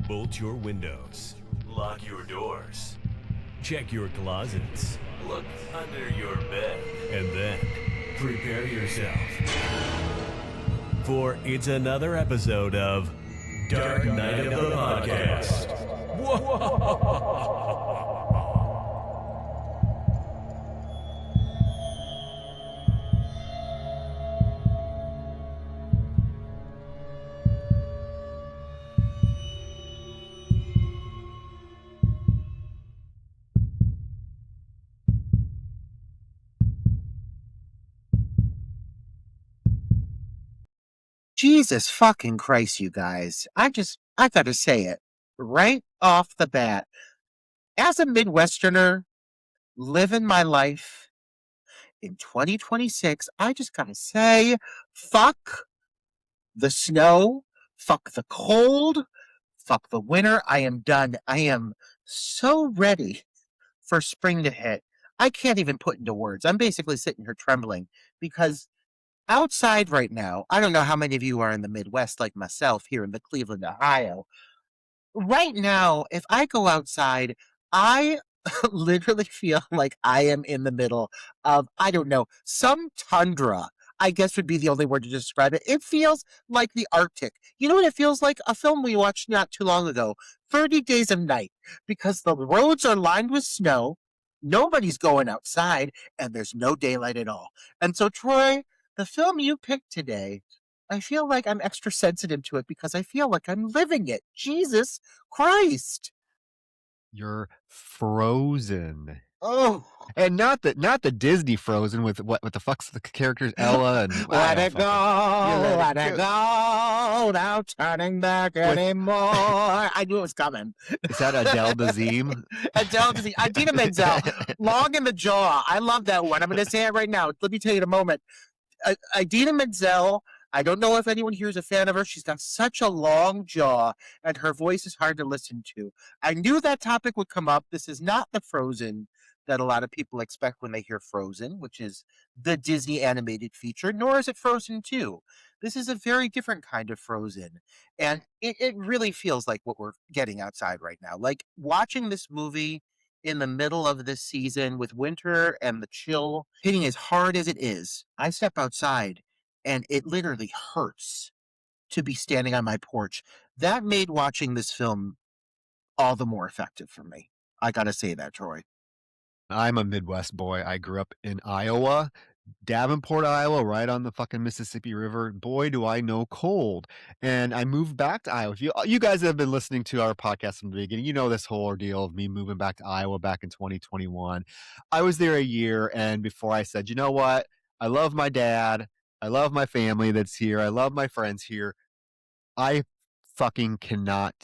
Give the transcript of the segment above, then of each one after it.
Bolt your windows. Lock your doors. Check your closets. Look under your bed. And then prepare yourself. For it's another episode of Dark Knight of the Podcast. Whoa! Jesus fucking Christ, you guys. I gotta say it right off the bat. As a Midwesterner living my life in 2026, I just gotta say, fuck the snow, fuck the cold, fuck the winter. I am done. I am so ready for spring to hit. I can't even put into words. I'm basically sitting here trembling because outside right now, I don't know how many of you are in the Midwest like myself here in the Cleveland, Ohio. Right now, if I go outside, I literally feel like I am in the middle of, I don't know, some tundra, I guess would be the only word to describe it. It feels like the Arctic. You know what it feels like? A film we watched not too long ago, 30 Days of Night, because the roads are lined with snow, nobody's going outside, and there's no daylight at all. And so, Troy, the film you picked today, I feel like I'm extra sensitive to it because I feel like I'm living it. Jesus Christ. You're Frozen. Oh. And not the Disney Frozen with what the fuck's the characters Ella and let it go, let it go, no turning back anymore. I knew it was coming. Is that Adele Dazeem? Adele Dazeem. Idina Menzel, Long in the Jaw. I love that one. I'm going to say it right now. Let me tell you in a moment. Idina Menzel, I don't know if anyone here is a fan of her. She's got such a long jaw, and her voice is hard to listen to. I knew that topic would come up. This is not the Frozen that a lot of people expect when they hear Frozen, which is the Disney animated feature, nor is it Frozen 2. This is a very different kind of Frozen, and it really feels like what we're getting outside right now. Like, watching this movie in the middle of this season with winter and the chill hitting as hard as it is, I step outside and it literally hurts to be standing on my porch. That made watching this film all the more effective for me. I gotta say that, Troy. I'm a Midwest boy. I grew up in Iowa, Davenport, Iowa, right on the fucking Mississippi River. Boy, do I know cold. And I moved back to Iowa. If you guys have been listening to our podcast from the beginning, you know this whole ordeal of me moving back to Iowa back in 2021. I was there a year, and before I said, you know what? I love my dad. I love my family that's here. I love my friends here. I fucking cannot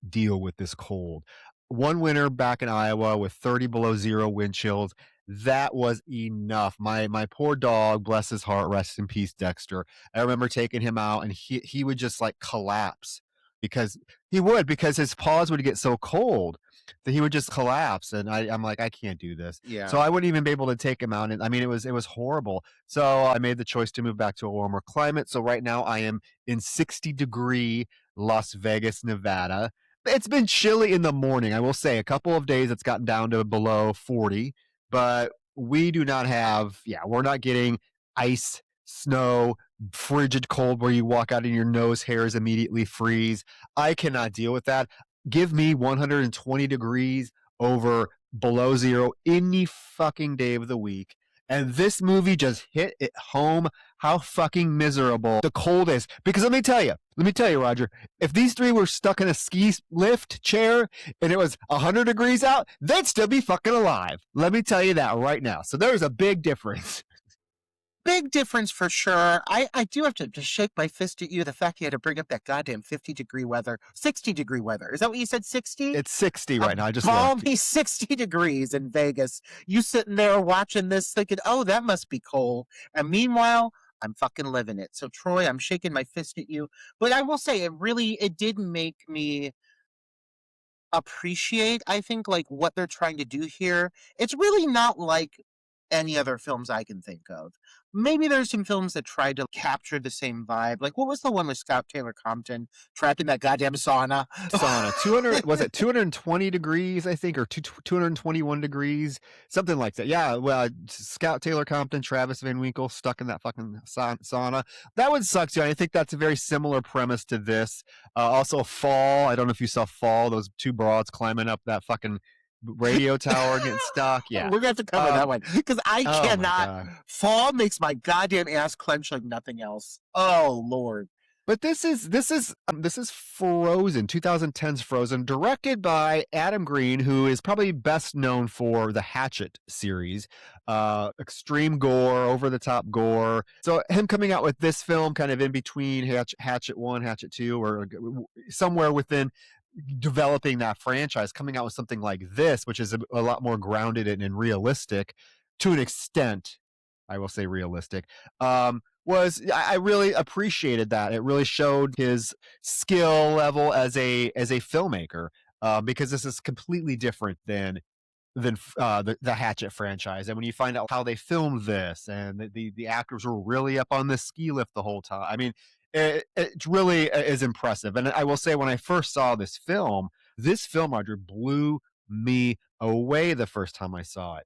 deal with this cold. One winter back in Iowa with 30 below zero wind chills, that was enough. My poor dog, bless his heart, rest in peace, Dexter. I remember taking him out, and he would just like collapse because his paws would get so cold that he would just collapse. And I'm like, I can't do this. Yeah. So I wouldn't even be able to take him out. And I mean, it was horrible. So I made the choice to move back to a warmer climate. So right now I am in 60-degree Las Vegas, Nevada. It's been chilly in the morning. I will say a couple of days it's gotten down to below 40, but we do not have, we're not getting ice, snow, frigid cold where you walk out and your nose hairs immediately freeze. I cannot deal with that. Give me 120 degrees over below zero any fucking day of the week. And this movie just hit it home how fucking miserable the cold is. Because let me tell you, Roger, if these three were stuck in a ski lift chair and it was 100 degrees out, they'd still be fucking alive. Let me tell you that right now. So there's a big difference. Big difference for sure. I do have to just shake my fist at you. The fact you had to bring up that goddamn 50-degree weather, 60-degree weather. Is that what you said, 60? It's 60 right now. I just balmy 60 degrees in Vegas. You sitting there watching this thinking, oh, that must be cold. And meanwhile, I'm fucking living it. So, Troy, I'm shaking my fist at you. But I will say, it did make me appreciate, I think, like what they're trying to do here. It's really not like any other films I can think of. Maybe there's some films that tried to capture the same vibe. Like, what was the one with Scott Taylor Compton trapped in that goddamn sauna? Sauna 200, was it 220 degrees, I think, or 221 degrees, something like that. Yeah, well, Scout Taylor Compton, Travis Van Winkle stuck in that fucking sauna. That one sucks. Yeah, I think that's a very similar premise to this. Also, Fall. I don't know if you saw Fall. Those two broads climbing up that fucking radio tower getting stuck. Yeah. We're gonna have to cover that one because I Oh my cannot. god. Fall makes my goddamn ass clench like nothing else. Oh Lord. But this is Frozen, 2010's Frozen, directed by Adam Green, who is probably best known for the Hatchet series, extreme gore, over the top gore. So him coming out with this film, kind of in between Hatchet 1, Hatchet 2, or somewhere within developing that franchise, coming out with something like this, which is a lot more grounded and realistic, to an extent. I will say realistic. Was I really appreciated that. It really showed his skill level as a filmmaker, because this is completely different than the Hatchet franchise. And when you find out how they filmed this, and the actors were really up on this ski lift the whole time, I mean, it really is impressive. And I will say, when I first saw this film, Audrey, blew me away the first time I saw it.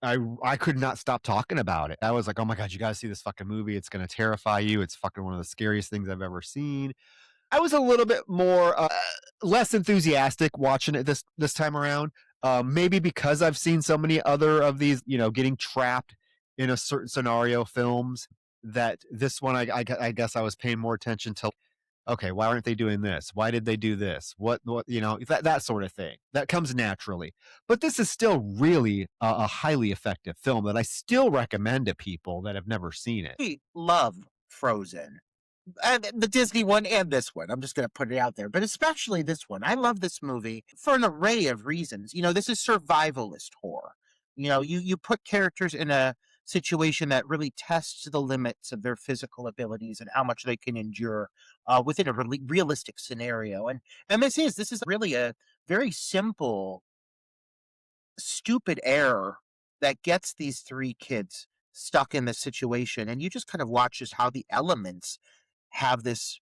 I could not stop talking about it. I was like, "Oh my god, you gotta see this fucking movie. It's gonna terrify you. It's fucking one of the scariest things I've ever seen." I was a little bit more less enthusiastic watching it this time around. Maybe because I've seen so many other of these, getting trapped in a certain scenario films, that this one I guess I was paying more attention to. Okay, why aren't they doing this? Why did they do this? What that sort of thing. That comes naturally. But this is still really a highly effective film that I still recommend to people that have never seen it. I love Frozen. And the Disney one and this one. I'm just going to put it out there, but especially this one. I love this movie for an array of reasons. This is survivalist horror. You put characters in a situation that really tests the limits of their physical abilities and how much they can endure within a really realistic scenario. And this is really a very simple, stupid error that gets these three kids stuck in this situation, and you just kind of watch just how the elements have this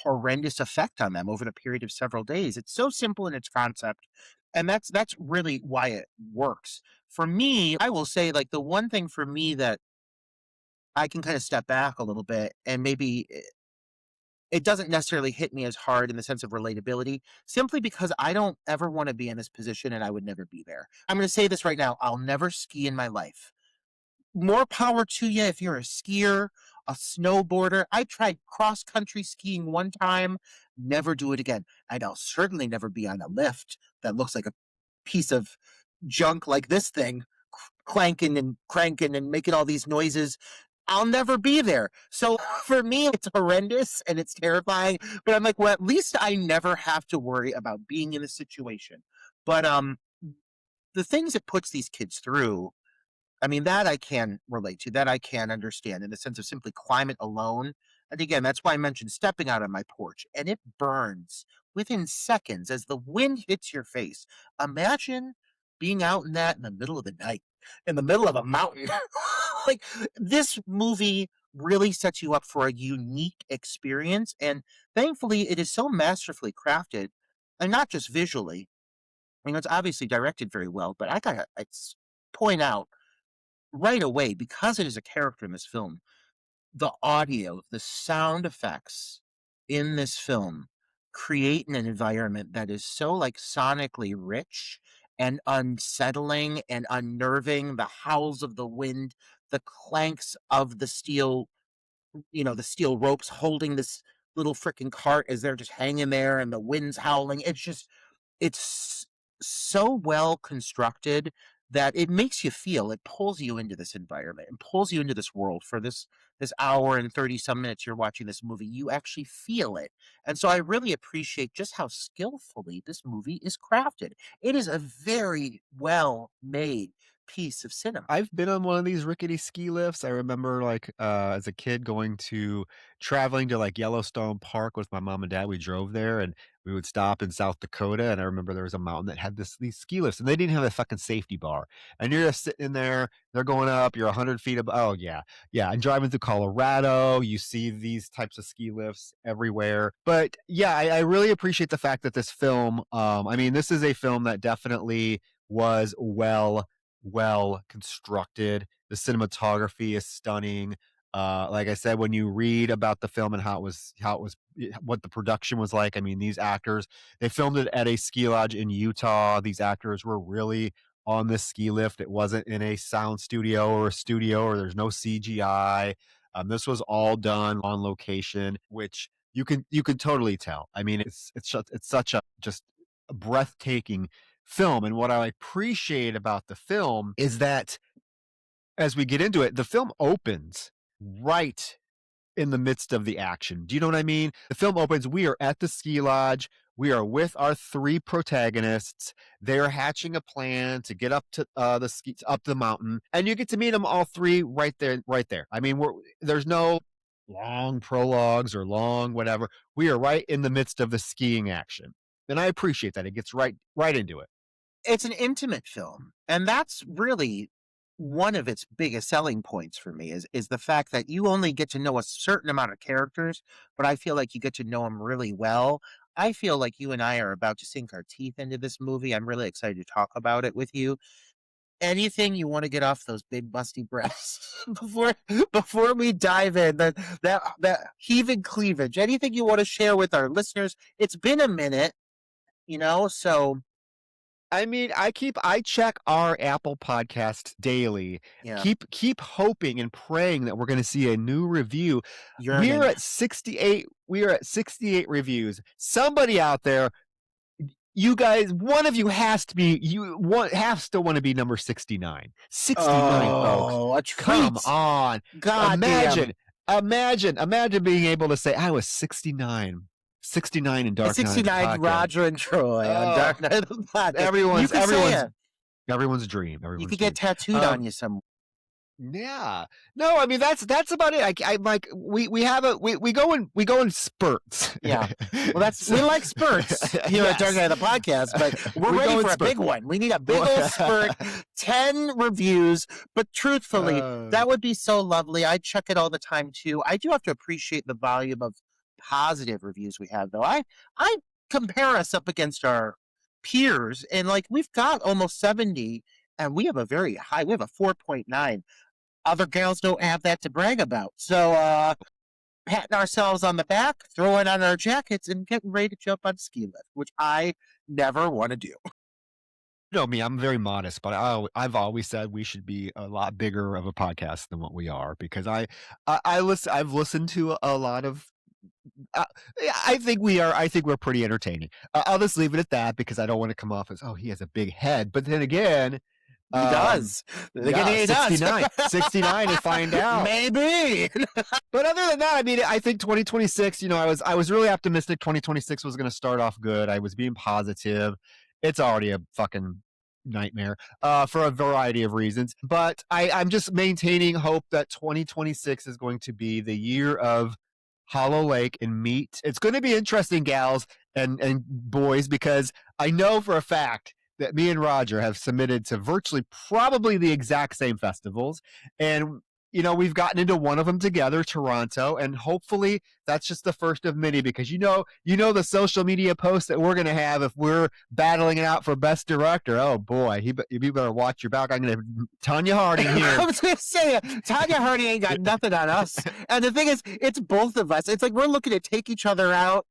horrendous effect on them over the period of several days. It's so simple in its concept, and that's really why it works. For me, I will say, like, the one thing for me that I can kind of step back a little bit, and maybe it doesn't necessarily hit me as hard in the sense of relatability, simply because I don't ever want to be in this position and I would never be there. I'm going to say this right now. I'll never ski in my life. More power to you if you're a skier, a snowboarder. I tried cross country skiing one time, never do it again. And I'll certainly never be on a lift that looks like a piece of junk like this thing, clanking and cranking and making all these noises. I'll never be there. So for me, it's horrendous and it's terrifying. But I'm like, well, at least I never have to worry about being in a situation. But the things it puts these kids through, I mean, that I can relate to, that I can understand in the sense of simply climate alone. And again, that's why I mentioned stepping out on my porch and it burns within seconds as the wind hits your face. Imagine being out in that in the middle of the night, in the middle of a mountain. Like, this movie really sets you up for a unique experience. And thankfully, it is so masterfully crafted, and not just visually. It's obviously directed very well, but I gotta point out right away, because it is a character in this film, the audio, the sound effects in this film create an environment that is so, like, sonically rich and unsettling and unnerving. The howls of the wind, the clanks of the steel ropes holding this little freaking cart as they're just hanging there and the wind's howling. It's so well constructed that it makes you feel, it pulls you into this environment and pulls you into this world for this hour and 30 some minutes you're watching this movie. You actually feel it. And so I really appreciate just how skillfully this movie is crafted. It is a very well made piece of cinema. I've been on one of these rickety ski lifts. I remember as a kid traveling to like Yellowstone Park with my mom and dad. We drove there and we would stop in South Dakota. And I remember there was a mountain that had these ski lifts and they didn't have a fucking safety bar. And you're just sitting in there, they're going up, you're 100 feet above. Oh yeah. Yeah. And driving through Colorado, you see these types of ski lifts everywhere. But yeah, I really appreciate the fact that this film, I mean, this is a film that definitely was well constructed. The cinematography is stunning. Like I said, when you read about the film and what the production was like, I mean, these actors, they filmed it at a ski lodge in Utah. These actors were really on this ski lift. It wasn't in a sound studio or a studio, or there's no CGI. This was all done on location, which you can totally tell. I mean, it's such a just breathtaking film. And what I appreciate about the film is that as we get into it, the film opens right in the midst of the action. Do you know what I mean? The film opens, we are at the ski lodge. We are with our three protagonists. They're hatching a plan to get up to up the mountain, and you get to meet them all three right there, right there. I mean, there's no long prologues or long whatever. We are right in the midst of the skiing action, and I appreciate that. It gets right into it. It's an intimate film, and that's really one of its biggest selling points for me is the fact that you only get to know a certain amount of characters, but I feel like you get to know them really well. I feel like you and I are about to sink our teeth into this movie. I'm really excited to talk about it with you. Anything you want to get off those big busty breasts before we dive in, that heaving cleavage, anything you want to share with our listeners? It's been a minute, so I mean, I check our Apple Podcasts daily. yeah. Keep hoping and praying that we're going to see a new review. Yearning. We are at 68. We are at 68 reviews. Somebody out there, you guys, one of you has to want to be number 69. 69, folks. A treat. Come on. God Imagine being able to say I was 69. 69 in Dark Knight. 69 Roger and Troy on Dark Knight of the Podcast. Everyone's dream. You could get tattooed on you somewhere. Yeah. No, I mean that's about it. I like we go in spurts. Yeah. Well, we like spurts here at Dark Knight of the Podcast, but we're ready for a big one. We need a big old spurt. 10 reviews, but truthfully, that would be so lovely. I check it all the time too. I do have to appreciate the volume of positive reviews we have, though. I compare us up against our peers, and like we've got almost 70, and we have a 4.9. Other gals don't have that to brag about. So patting ourselves on the back, throwing on our jackets, and getting ready to jump on ski lift, which I never want to do. You know me, I'm very modest, but I've always said we should be a lot bigger of a podcast than what we are, because I've listened to a lot of. I think we're pretty entertaining. I'll just leave it at that, because I don't want to come off as, he has a big head. But then again, he does. 69 to find out. Maybe. But other than that, I mean, I think 2026, I was really optimistic 2026 was going to start off good. I was being positive. It's already a fucking nightmare for a variety of reasons. But I'm just maintaining hope that 2026 is going to be the year of Hollow Lake and meat. It's going to be interesting, gals and boys, because I know for a fact that me and Roger have submitted to virtually probably the exact same festivals. And, we've gotten into one of them together, Toronto, and hopefully that's just the first of many, because the social media posts that we're going to have if we're battling it out for best director. Oh boy, you better watch your back. I'm going to Tanya Harding here. I was going to say, Tanya Harding ain't got nothing on us. And the thing is, it's both of us. It's like we're looking to take each other out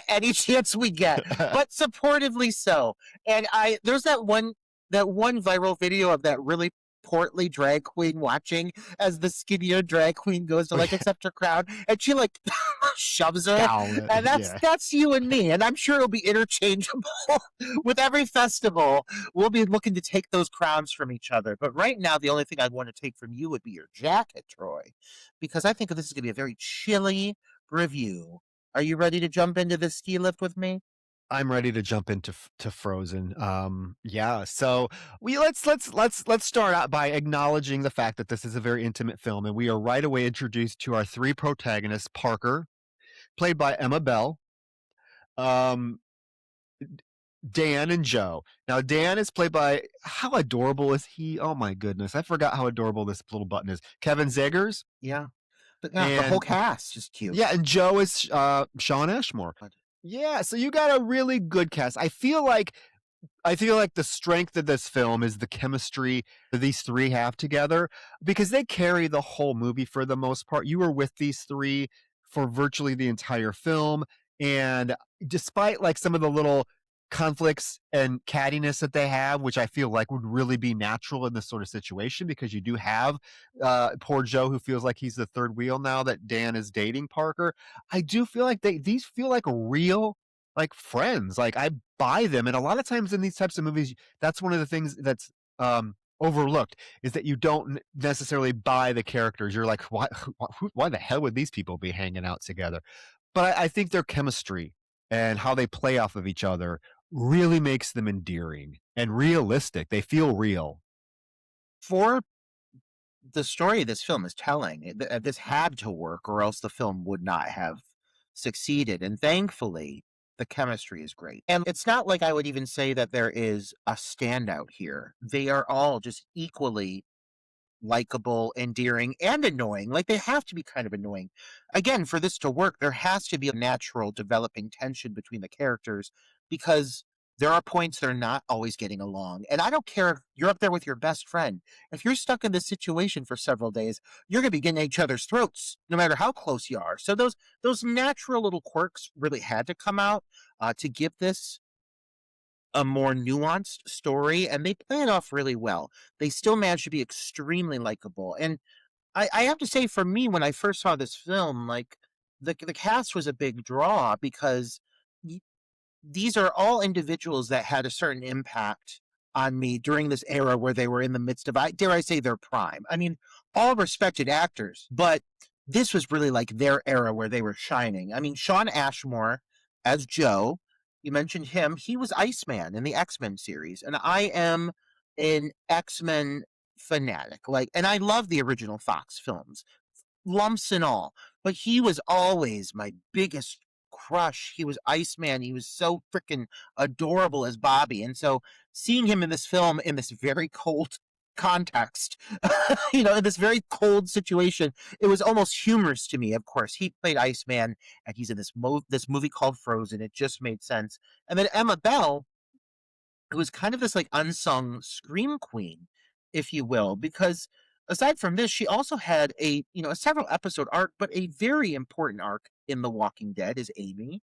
any chance we get, but supportively so. And there's that one viral video of that really portly drag queen watching as the skinnier drag queen goes to accept her crown, and she shoves her. And that's you and me, and I'm sure it'll be interchangeable with every festival. We'll be looking to take those crowns from each other. But right now, the only thing I'd want to take from you would be your jacket, Troy, because I think this is going to be a very chilly review. Are you ready to jump into this ski lift with me? I'm ready to jump into to Frozen. Yeah. So let's start out by acknowledging the fact that this is a very intimate film, and we are right away introduced to our three protagonists: Parker, played by Emma Bell, um, Dan, and Joe. Now, Dan is played by, how adorable is he? Oh my goodness, I forgot how adorable this little button is. Kevin Zegers, Yeah. But yeah, the whole and cast is cute. yeah, and Joe is Sean Ashmore. Yeah, so you got a really good cast. I feel like the strength of this film is the chemistry that these three have together, because they carry the whole movie for the most part. You were with these three for virtually the entire film. And despite like some of the little conflicts and cattiness that they have, which I feel like would really be natural in this sort of situation, because you do have poor Joe who feels like he's the third wheel now that Dan is dating Parker. I do feel like these feel like real, like friends. Like I buy them. And a lot of times in these types of movies, that's one of the things that's overlooked, is that you don't necessarily buy the characters. You're like, why the hell would these people be hanging out together? But I think their chemistry and how they play off of each other really makes them endearing and realistic. They feel real. For the story this film is telling, this had to work, or else the film would not have succeeded. And thankfully, the chemistry is great. And it's not like I would even say that there is a standout here. They are all just equally likable, endearing, and annoying. Like, they have to be kind of annoying. Again, for this to work, there has to be a natural developing tension between the characters, because there are points they're not always getting along. And I don't care if you're up there with your best friend. If you're stuck in this situation for several days, you're going to be getting at each other's throats, no matter how close you are. So those natural little quirks really had to come out to give this a more nuanced story, and they play it off really well. They still manage to be extremely likable. And I have to say, for me, when I first saw this film, like, the cast was a big draw, because these are all individuals that had a certain impact on me during this era where they were in the midst of, dare I say, their prime. I mean, all respected actors, but this was really like their era where they were shining. I mean, Sean Ashmore as Joe, you mentioned him. He was Iceman in the X-Men series, and I am an X-Men fanatic. Like, and I love the original Fox films, lumps and all. But he was always my biggest crush. He was Iceman. He was so freaking adorable as Bobby. And so seeing him in this film in this very cold context, in this very cold situation, it was almost humorous to me. Of course, he played Iceman, and he's in this movie called Frozen. It just made sense. And then Emma Bell, who was kind of this like unsung scream queen, if you will, because aside from this, she also had a several episode arc, but a very important arc in The Walking Dead is Amy.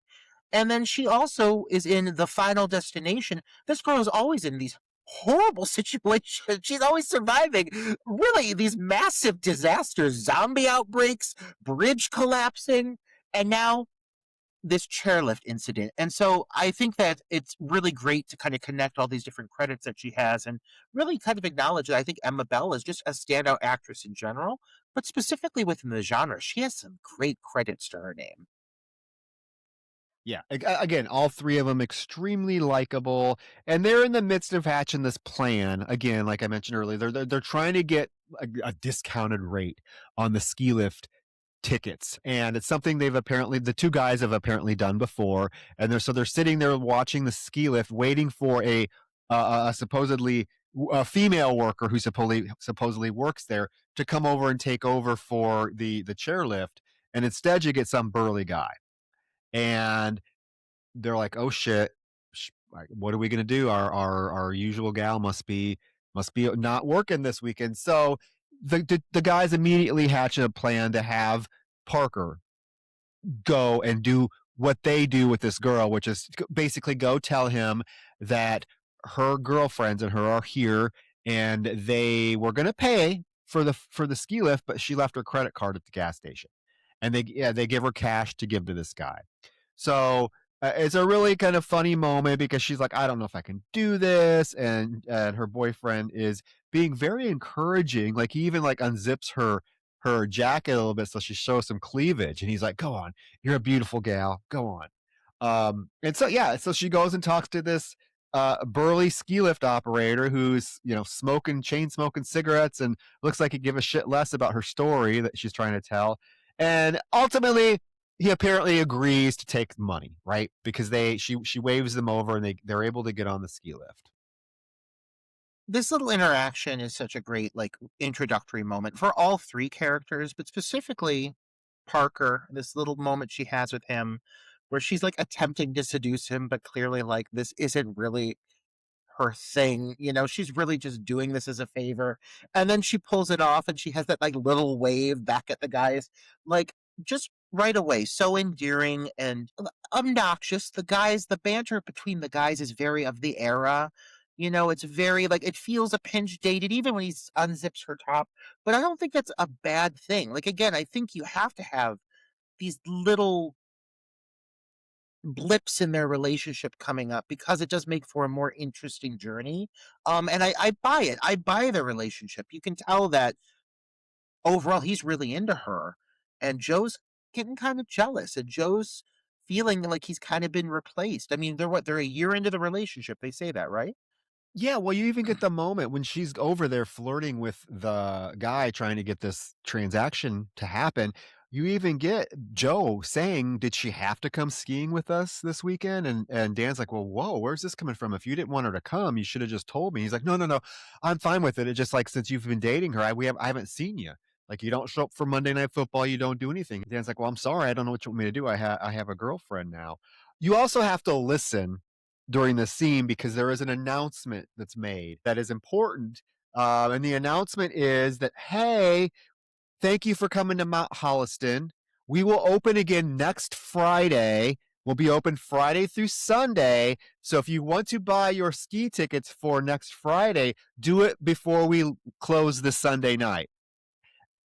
And then she also is in The Final Destination. This girl is always in these horrible situations. She's always surviving really these massive disasters, zombie outbreaks, bridge collapsing, and now this chairlift incident. And so I think that it's really great to kind of connect all these different credits that she has, and really kind of acknowledge that I think Emma Bell is just a standout actress in general, but specifically within the genre, she has some great credits to her name. Yeah. Again, all three of them extremely likable, and they're in the midst of hatching this plan. Again, like I mentioned earlier, they're trying to get a discounted rate on the ski lift tickets, and it's something the two guys have apparently done before. And they're sitting there watching the ski lift, waiting for a supposedly a female worker who supposedly works there to come over and take over for the chairlift. And instead, you get some burly guy, and they're like, "Oh shit, like, what are we gonna do? Our usual gal must be not working this weekend." So the guys immediately hatch a plan to have Parker go and do what they do with this girl, which is basically go tell him that her girlfriends and her are here, and they were gonna pay for the ski lift, but she left her credit card at the gas station, and they give her cash to give to this guy. So it's a really kind of funny moment, because she's like, I don't know if I can do this. And her boyfriend is being very encouraging. Like, he even like unzips her jacket a little bit so she shows some cleavage. And he's like, go on, you're a beautiful gal. Go on. And so, yeah, so she goes and talks to this burly ski lift operator who's, chain smoking cigarettes and looks like he give a shit less about her story that she's trying to tell. And ultimately, he apparently agrees to take money, right? Because she waves them over and they're able to get on the ski lift. This little interaction is such a great, like, introductory moment for all three characters, but specifically Parker, this little moment she has with him where she's, like, attempting to seduce him, but clearly, like, this isn't really her thing, she's really just doing this as a favor, and then she pulls it off, and she has that, like, little wave back at the guys, like, just right away, so endearing and obnoxious. The banter between the guys is very of the era, it's very, like, it feels a pinch dated even when he unzips her top, but I don't think that's a bad thing. Like, again, I think you have to have these little blips in their relationship coming up because it does make for a more interesting journey. And I buy it. I buy the relationship. You can tell that overall he's really into her, and Joe's getting kind of jealous, and Joe's feeling like he's kind of been replaced. I mean, they're a year into the relationship. They say that, right? Yeah, well, you even get the moment when she's over there flirting with the guy trying to get this transaction to happen. You even get Joe saying, "Did she have to come skiing with us this weekend?" And Dan's like, "Well, whoa, where's this coming from? If you didn't want her to come, you should have just told me." He's like, "No, no, no, I'm fine with it. It's just like since you've been dating her, I haven't seen you. Like you don't show up for Monday Night Football, you don't do anything." Dan's like, "Well, I'm sorry, I don't know what you want me to do. I have a girlfriend now." You also have to listen during the scene because there is an announcement that's made that is important. And the announcement is that, hey, thank you for coming to Mount Holliston. We will open again next Friday. We'll be open Friday through Sunday. So if you want to buy your ski tickets for next Friday, do it before we close this Sunday night.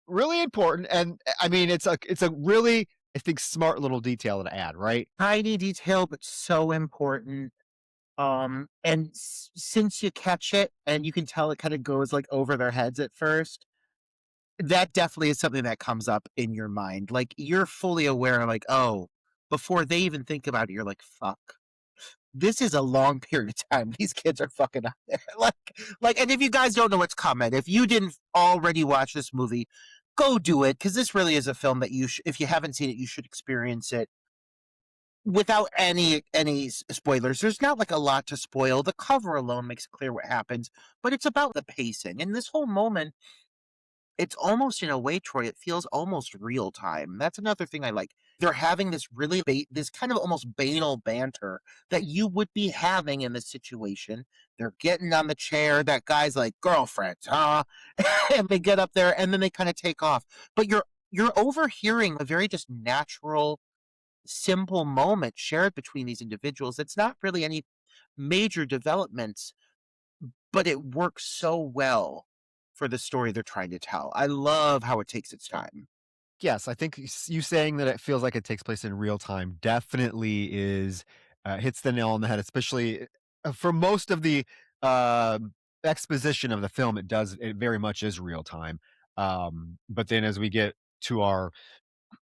Really important. And I mean, it's a really, I think, smart little detail to add, right? Tiny detail, but so important. And since you catch it and you can tell it kind of goes like over their heads at first, that definitely is something that comes up in your mind. Like you're fully aware, like, oh, before they even think about it, you're like, fuck. This is a long period of time. These kids are fucking out there. And if you guys don't know what's coming, if you didn't already watch this movie, go do it because this really is a film that if you haven't seen it, you should experience it without any spoilers. There's not like a lot to spoil. The cover alone makes it clear what happens, but it's about the pacing. And this whole moment, it's almost in a way, Troy, it feels almost real time. That's another thing I like. They're having this this kind of almost banal banter that you would be having in this situation. They're getting on the chair. That guy's like, girlfriends, huh? And they get up there and then they kind of take off. But you're overhearing a very just natural, simple moment shared between these individuals. It's not really any major developments, but it works so well for the story they're trying to tell. I love how it takes its time. Yes, I think you saying that it feels like it takes place in real time definitely is hits the nail on the head, especially for most of the exposition of the film. It very much is real time. But then as we get to our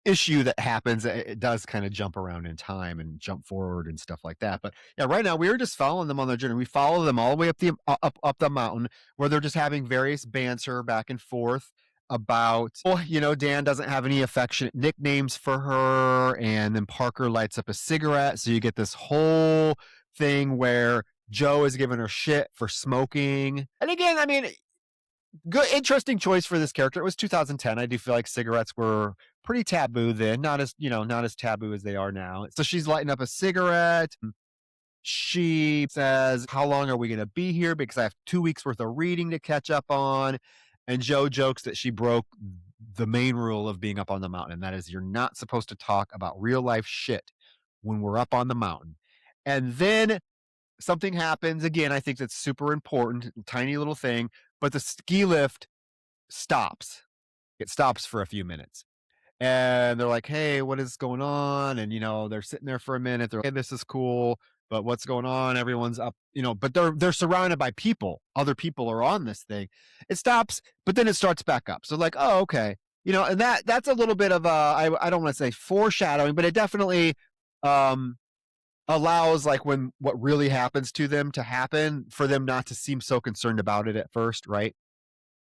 issue that happens, it does kind of jump around in time and jump forward and stuff like that. But yeah, right now we are just following them on their journey. We follow them all the way up up the mountain where they're just having various banter back and forth about, Dan doesn't have any affectionate nicknames for her, and then Parker lights up a cigarette, so you get this whole thing where Joe is giving her shit for smoking. And again, I mean, good, interesting choice for this character. It was 2010. I do feel like cigarettes were pretty taboo then, not as taboo as they are now. So she's lighting up a cigarette. She says, "How long are we going to be here? Because I have 2 weeks worth of reading to catch up on." And Joe jokes that she broke the main rule of being up on the mountain, and that is you're not supposed to talk about real life shit when we're up on the mountain. And then something happens again. I think that's super important, tiny little thing, but the ski lift stops. It stops for a few minutes. And they're like, "Hey, what is going on?" And they're sitting there for a minute. They're like, "Hey, this is cool, but what's going on?" Everyone's up, but they're surrounded by people. Other people are on this thing. It stops, but then it starts back up. So like, oh, okay. And that's a little bit of I don't want to say foreshadowing, but it definitely allows like when what really happens to them to happen for them not to seem so concerned about it at first, right?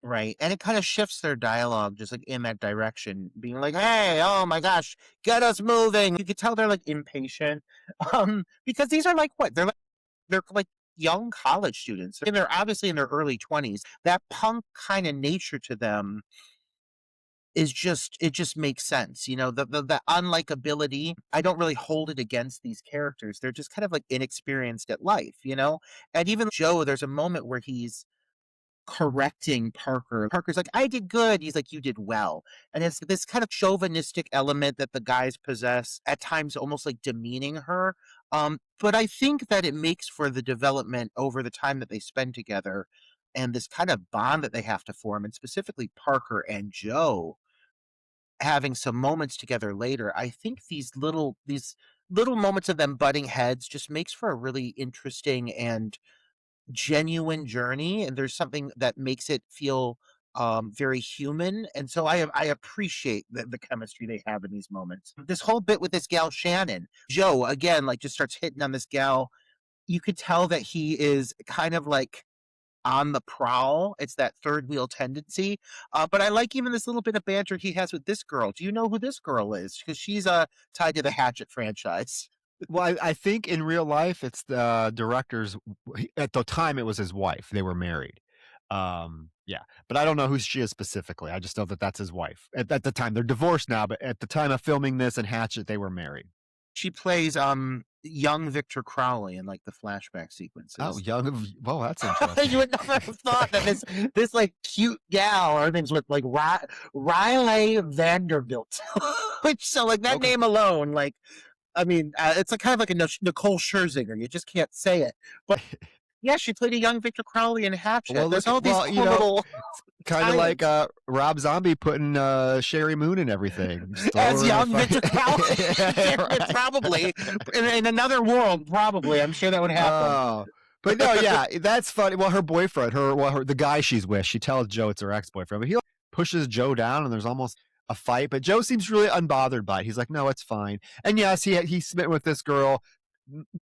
Right, and it kinda shifts their dialogue just, like, in that direction, being like, "Hey, oh my gosh, get us moving." You could tell they're, like, impatient, because these are, like, what? They're, like, young college students, and they're obviously in their early 20s. That punk kinda nature to them is just it just makes sense, the unlikability, I don't really hold it against these characters. They're just kind of, like, inexperienced at life, you know? And even Joe, there's a moment where he's correcting Parker. Parker's like, "I did good." He's like, "You did well." And it's this kind of chauvinistic element that the guys possess, at times almost like demeaning her. But I think that it makes for the development over the time that they spend together and this kind of bond that they have to form, and specifically Parker and Joe having some moments together later. I think these little moments of them butting heads just makes for a really interesting and genuine journey, and there's something that makes it feel, very human, and so I appreciate the chemistry they have in these moments. This whole bit with this gal, Shannon, Joe, again, like, just starts hitting on this gal. You could tell that he is kind of, like, on the prowl. It's that third wheel tendency, but I like even this little bit of banter he has with this girl. Do you know who this girl is? Because she's, tied to the Hatchet franchise. Well, I think in real life, it's the director's at the time, it was his wife. They were married. Yeah, but I don't know who she is specifically. I just know that that's his wife. At the time, they're divorced now, but at the time of filming this and Hatchet, they were married. She plays, young Victor Crowley in, like, the flashback Oh, sequences. well, that's You interesting. would never have thought that this, like, cute gal, her name's with, like, Riley Vanderbilt, which so, like, that Okay. name alone, like, I mean, it's, like, kind of like a Nicole Scherzinger, you just can't say it, but, yeah, she played a young Victor Crowley in Hatchet. Well, There's look all at these well, cool little it's kinda like, tie-ins. Rob Zombie putting, Sherry Moon in everything. Just throw As her in a young fucking Victor Crowley, yeah, right. probably, in another world, probably, I'm sure that would happen. Oh, but no, yeah, that's funny. Well, her boyfriend, the guy she's with, she tells Joe it's her ex-boyfriend, but he like, pushes Joe down, and there's almost a fight. But Joe seems really unbothered by it. He's like, "No, it's fine." And yes, he's smitten with this girl.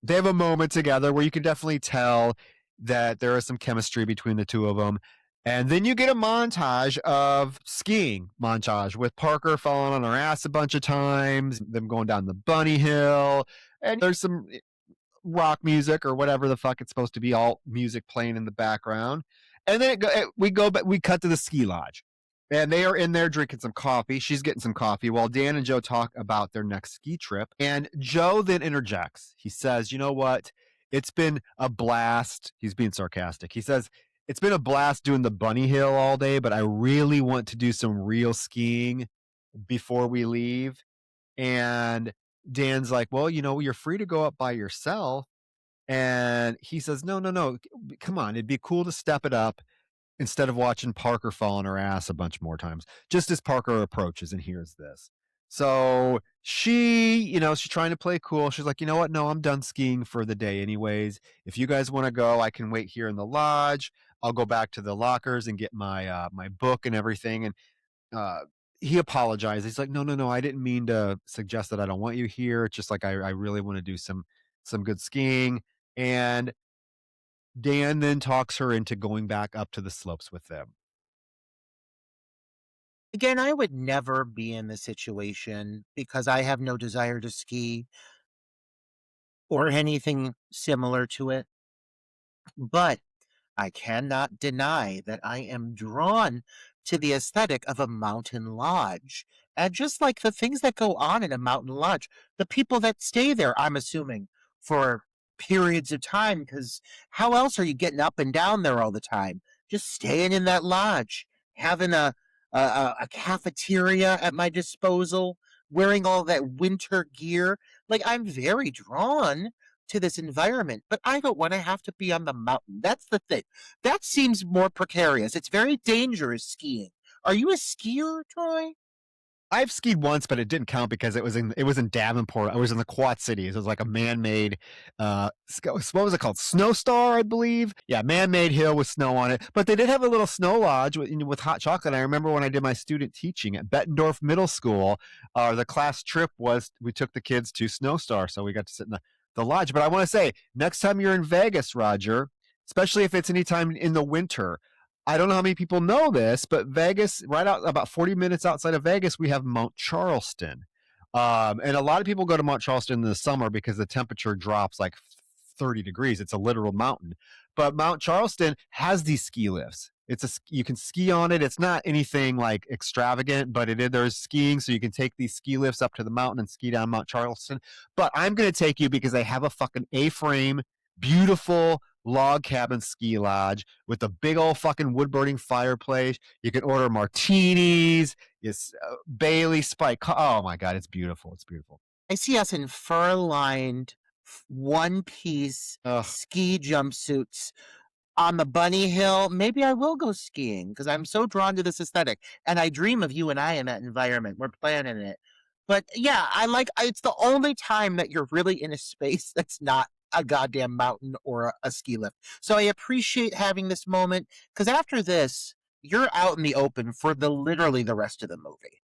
They have a moment together where you can definitely tell that there is some chemistry between the two of them. And then you get a montage of skiing montage with Parker falling on her ass a bunch of times, them going down the bunny hill, and there's some rock music or whatever the fuck it's supposed to be, all music playing in the background. And then we go back, we cut to the ski lodge. And they are in there drinking some coffee. She's getting some coffee while Dan and Joe talk about their next ski trip. And Joe then interjects. He says, "You know what? It's been a blast." He's being sarcastic. He says, "It's been a blast doing the bunny hill all day, but I really want to do some real skiing before we leave." And Dan's like, "Well, you're free to go up by yourself." And he says, "No, no, no. Come on. It'd be cool to step it up instead of watching Parker fall on her ass a bunch more times." Just as Parker approaches and hears this. So she's trying to play cool. She's like, "You know what? No, I'm done skiing for the day anyways. If you guys want to go, I can wait here in the lodge. I'll go back to the lockers and get my book and everything." And uh, he apologized. He's like, "No, no, no. I didn't mean to suggest that I don't want you here. It's just like I really want to do some good skiing." And Dan then talks her into going back up to the slopes with them. Again, I would never be in this situation because I have no desire to ski or anything similar to it, but I cannot deny that I am drawn to the aesthetic of a mountain lodge. And just like the things that go on in a mountain lodge, the people that stay there, I'm assuming, for periods of time, because how else are you getting up and down there all the time? Just staying in that lodge, having a cafeteria at my disposal, wearing all that winter gear. Like, I'm very drawn to this environment, but I don't want to have to be on the mountain. That's the thing. That seems more precarious. It's very dangerous skiing. Are you a skier, Troy? I've skied once, but it didn't count because it was in Davenport. I was in the Quad Cities. It was like a man-made what was it called? Snow Star, I believe. Yeah, man-made hill with snow on it. But they did have a little snow lodge with hot chocolate. I remember when I did my student teaching at Bettendorf Middle School, the class trip was we took the kids to Snow Star, so we got to sit in the the lodge. But I want to say, next time you're in Vegas, Roger, especially if it's anytime in the winter, I don't know how many people know this, but Vegas, right out about 40 minutes outside of Vegas, we have Mount Charleston. And a lot of people go to Mount Charleston in the summer because the temperature drops like 30 degrees. It's a literal mountain. But Mount Charleston has these ski lifts. You can ski on it. It's not anything like extravagant, but there's skiing, so you can take these ski lifts up to the mountain and ski down Mount Charleston. But I'm going to take you because they have a fucking A-frame, beautiful log cabin ski lodge with a big old fucking wood burning fireplace. You can order martinis. It's Bailey Spike. Oh my God, it's beautiful. It's beautiful. I see us in fur-lined, one-piece ski jumpsuits on the bunny hill. Maybe I will go skiing because I'm so drawn to this aesthetic. And I dream of you and I in that environment. We're planning it. But yeah, it's the only time that you're really in a space that's not a goddamn mountain or a ski lift. So I appreciate having this moment because after this, you're out in the open for literally the rest of the movie.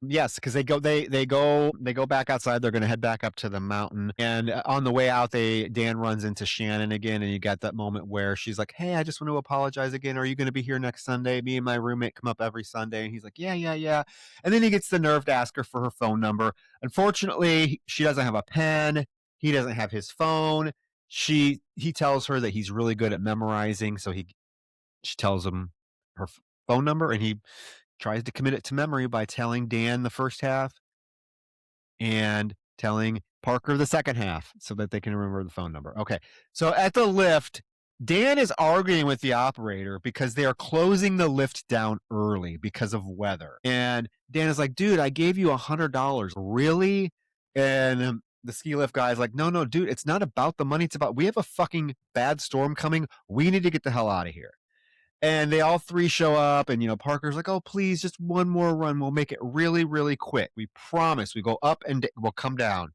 Yes, because they go back outside. They're going to head back up to the mountain, and on the way out, Dan runs into Shannon again, and you got that moment where she's like, "Hey, I just want to apologize again. Are you going to be here next Sunday? Me and my roommate come up every Sunday," and he's like, "Yeah, yeah, yeah." And then he gets the nerve to ask her for her phone number. Unfortunately, she doesn't have a pen. He doesn't have his phone. He tells her that he's really good at memorizing, so she tells him her phone number, and he tries to commit it to memory by telling Dan the first half and telling Parker the second half so that they can remember the phone number. Okay. So at the lift, Dan is arguing with the operator because they are closing the lift down early because of weather. And Dan is like, dude, I gave you $100. Really? And the ski lift guy is like, no, dude, it's not about the money. It's about, we have a fucking bad storm coming. We need to get the hell out of here. And they all three show up, and Parker's like, "Oh, please, just one more run. We'll make it really, really quick. We promise. We go up and we'll come down."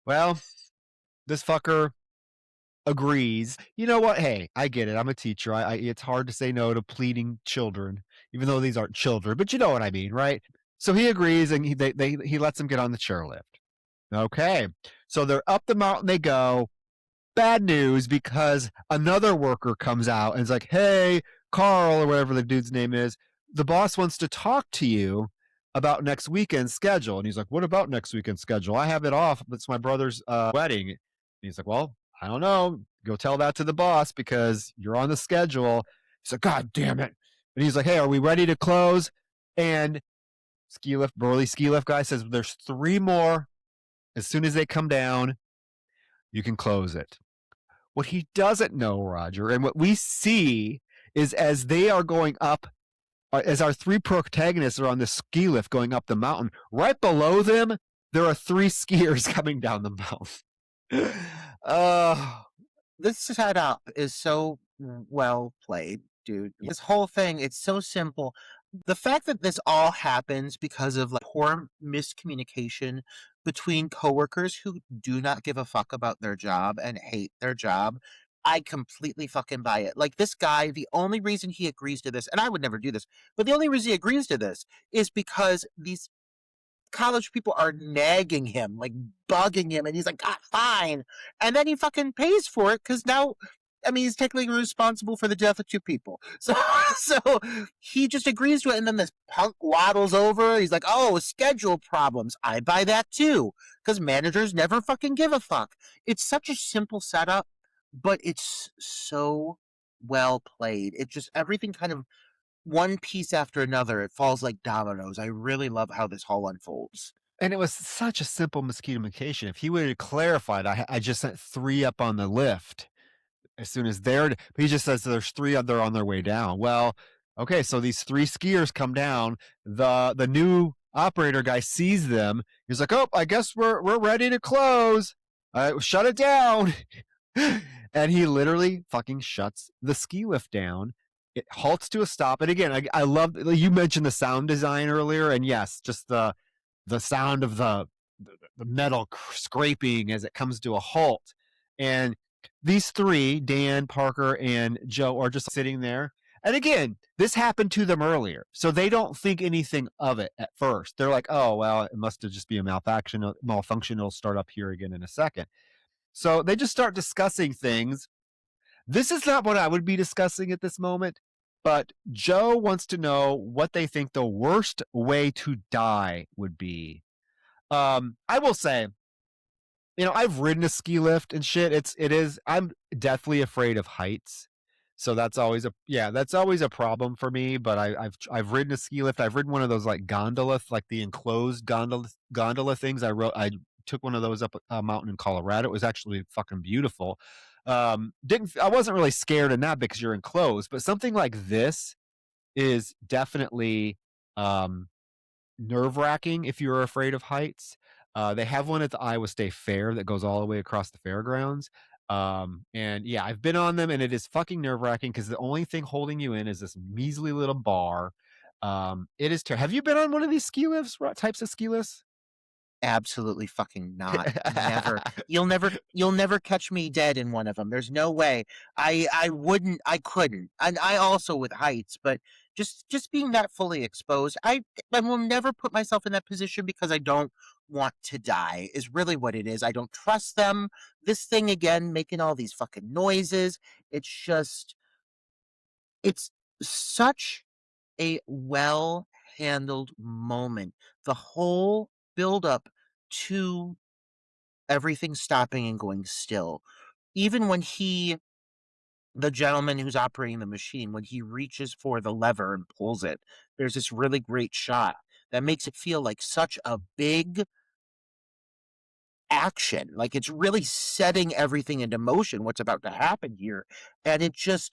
Well, this fucker agrees. You know what? Hey, I get it. I'm a teacher. It's hard to say no to pleading children, even though these aren't children. But you know what I mean, right? So he agrees, and he lets them get on the chairlift. Okay, so they're up the mountain. They go. Bad news, because another worker comes out and is like, "Hey, Carl," or whatever the dude's name is, "the boss wants to talk to you about next weekend's schedule." And he's like, "What about next weekend's schedule? I have it off. It's my brother's wedding." And he's like, "Well, I don't know. Go tell that to the boss because you're on the schedule." He's like, "God damn it." And he's like, "Hey, are we ready to close?" And burly ski lift guy says, "There's 3 more. As soon as they come down, you can close it." What he doesn't know, Roger, and what we see is as they are going up, as our 3 protagonists are on the ski lift going up the mountain, right below them, there are 3 skiers coming down the mountain. This setup is so well played, dude. This whole thing, it's so simple. The fact that this all happens because of poor miscommunication between coworkers who do not give a fuck about their job and hate their job, I completely fucking buy it. Like this guy, the only reason he agrees to this, and I would never do this, but the only reason he agrees to this is because these college people are nagging him, bugging him, and he's like, "God, fine." And then he fucking pays for it because now, I mean, he's technically responsible for the death of 2 people. So he just agrees to it, and then this punk waddles over. He's like, "Oh, schedule problems." I buy that too, because managers never fucking give a fuck. It's such a simple setup, but it's so well played. It just, everything kind of one piece after another, it falls like dominoes. I really love how this all unfolds. And it was such a simple miscommunication. If he would have clarified, I just sent 3 up on the lift as soon as but he just says there's 3 other on their way down. Well, okay, so these 3 skiers come down. The new operator guy sees them. He's like, "Oh, I guess we're ready to close. Shut it down." And he literally fucking shuts the ski lift down. It halts to a stop. And again, I love, you mentioned the sound design earlier, and yes, just the sound of the metal scraping as it comes to a halt. And these 3, Dan, Parker, and Joe, are just sitting there. And again, this happened to them earlier, so they don't think anything of it at first. They're like, "Oh, well, it must have just be a malfunction. It'll start up here again in a second." So they just start discussing things. This is not what I would be discussing at this moment, but Joe wants to know what they think the worst way to die would be. I will say, I've ridden a ski lift and shit. I'm deathly afraid of heights. So that's always a problem for me. But I've ridden a ski lift. I've ridden one of those like gondola, like the enclosed gondola things. I took one of those up a mountain in Colorado. It was actually fucking beautiful. I wasn't really scared in that because you're enclosed, but something like this is definitely nerve-wracking if you're afraid of heights. They have one at the Iowa State Fair that goes all the way across the fairgrounds. And yeah, I've been on them and it is fucking nerve-wracking because the only thing holding you in is this measly little bar. It is Have you been on one of these ski lifts, types of ski lifts? Absolutely fucking not. Never. You'll never catch me dead in one of them. There's no way. I couldn't. And I also with heights, but just being that fully exposed, I will never put myself in that position because I don't want to die is really what it is. I don't trust them. This thing again making all these fucking noises. It's such a well handled moment. The whole build up to everything stopping and going still. Even when the gentleman who's operating the machine, when he reaches for the lever and pulls it, there's this really great shot that makes it feel like such a big action. Like it's really setting everything into motion, what's about to happen here. And it's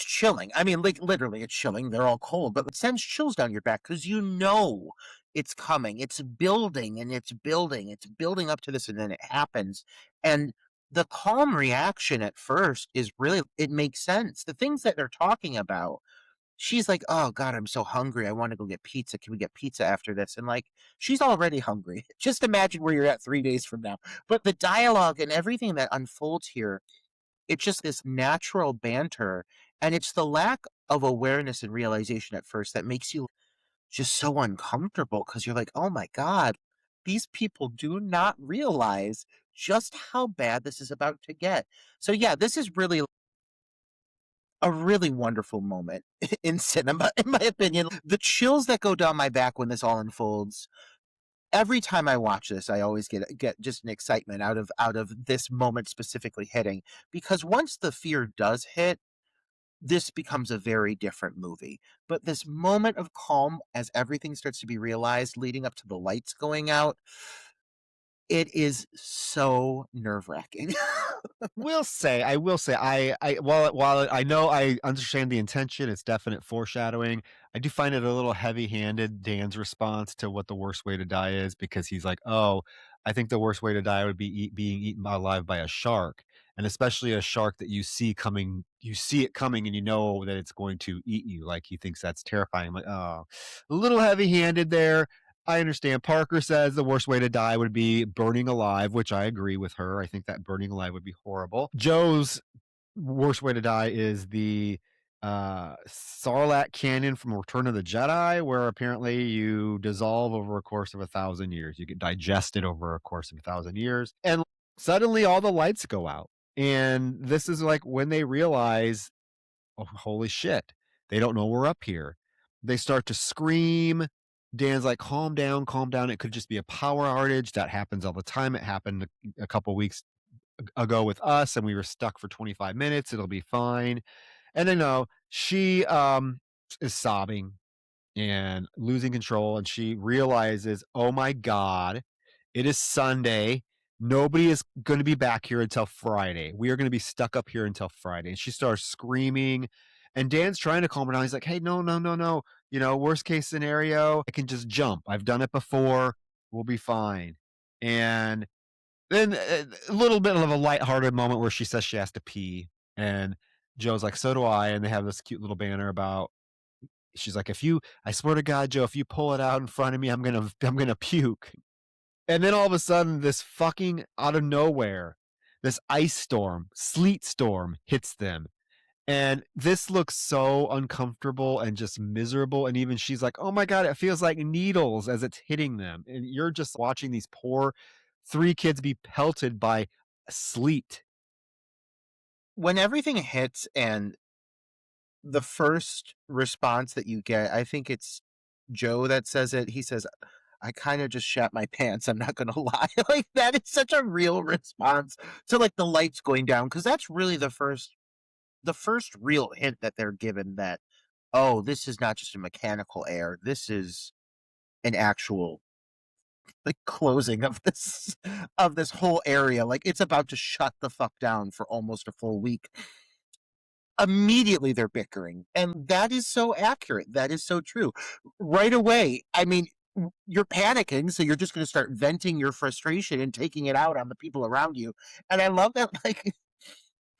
chilling. I mean, like literally, it's chilling. They're all cold, but it sends chills down your back because you know it's coming. It's building and it's building. It's building up to this, and then it happens. And the calm reaction at first is really, it makes sense. The things that they're talking about, she's like, "Oh God, I'm so hungry. I want to go get pizza. Can we get pizza after this?" And like, she's already hungry. Just imagine where you're at 3 days from now. But the dialogue and everything that unfolds here, it's just this natural banter, and it's the lack of awareness and realization at first that makes you just so uncomfortable because you're like, "Oh my god, these people do not realize just how bad this is about to get." So yeah, this is really a really wonderful moment in cinema, in my opinion. The chills that go down my back when this all unfolds, every time I watch this, I always get just an excitement out of this moment specifically hitting, because once the fear does hit, this becomes a very different movie. But this moment of calm as everything starts to be realized leading up to the lights going out, it is so nerve-wracking. I will say, while I know I understand the intention, it's definite foreshadowing. I do find it a little heavy-handed, Dan's response to what the worst way to die is, because he's like, "Oh, I think the worst way to die would be being eaten alive by a shark, and especially a shark that you see coming. You see it coming, and you know that it's going to eat you." Like he thinks that's terrifying. I'm like, oh, a little heavy-handed there. I understand. Parker says the worst way to die would be burning alive, which I agree with her. I think that burning alive would be horrible. Joe's worst way to die is the Sarlacc Canyon from Return of the Jedi, where apparently you dissolve over a course of 1,000 years. You get digested over a course of 1,000 years. And suddenly all the lights go out. And this is like when they realize, oh, holy shit, they don't know we're up here. They start to scream. Dan's like, calm down, calm down. It could just be a power outage. That happens all the time. It happened a couple weeks ago with us, and we were stuck for 25 minutes. It'll be fine. And then no, she is sobbing and losing control, and she realizes, oh my God, it is Sunday. Nobody is going to be back here until Friday. We are going to be stuck up here until Friday. And she starts screaming. And Dan's trying to calm her down. He's like, hey, no, no, no, no. Worst case scenario, I can just jump. I've done it before. We'll be fine. And then a little bit of a lighthearted moment where she says she has to pee. And Joe's like, so do I. And they have this cute little banner about, she's like, I swear to God, Joe, if you pull it out in front of me, I'm going to puke. And then all of a sudden, this fucking out of nowhere, this ice storm, sleet storm hits them. And this looks so uncomfortable and just miserable. And even she's like, oh my God, it feels like needles as it's hitting them. And you're just watching these poor 3 kids be pelted by sleet. When everything hits and the first response that you get, I think it's Joe that says it. He says, I kind of just shat my pants. I'm not going to lie. Like, that is such a real response to like the lights going down. Cause that's really the first real hint that they're given that, oh, this is not just a mechanical error. This is an actual like closing of this whole area. Like it's about to shut the fuck down for almost a full week. Immediately they're bickering. And that is so accurate. That is so true. Right away, I mean, you're panicking, so you're just going to start venting your frustration and taking it out on the people around you. And I love that, like,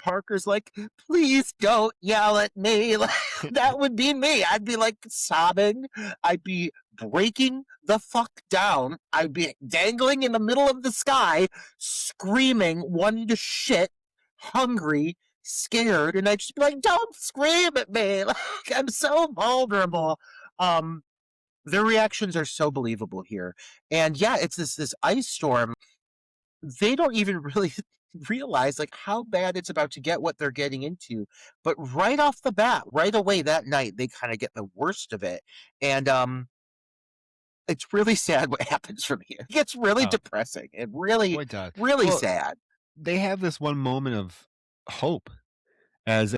Parker's like, please don't yell at me. Like, that would be me. I'd be like sobbing. I'd be breaking the fuck down. I'd be dangling in the middle of the sky, screaming, wanting to shit, hungry, scared, and I'd just be like, don't scream at me. Like, I'm so vulnerable. Their reactions are so believable here. And yeah, it's this ice storm. They don't even really realize like how bad it's about to get, what they're getting into. But right off the bat, right away that night, they kind of get the worst of it. And it's really sad what happens from here. It gets really Oh, depressing and really, boy, it does. really Well, sad. they have this one moment of hope as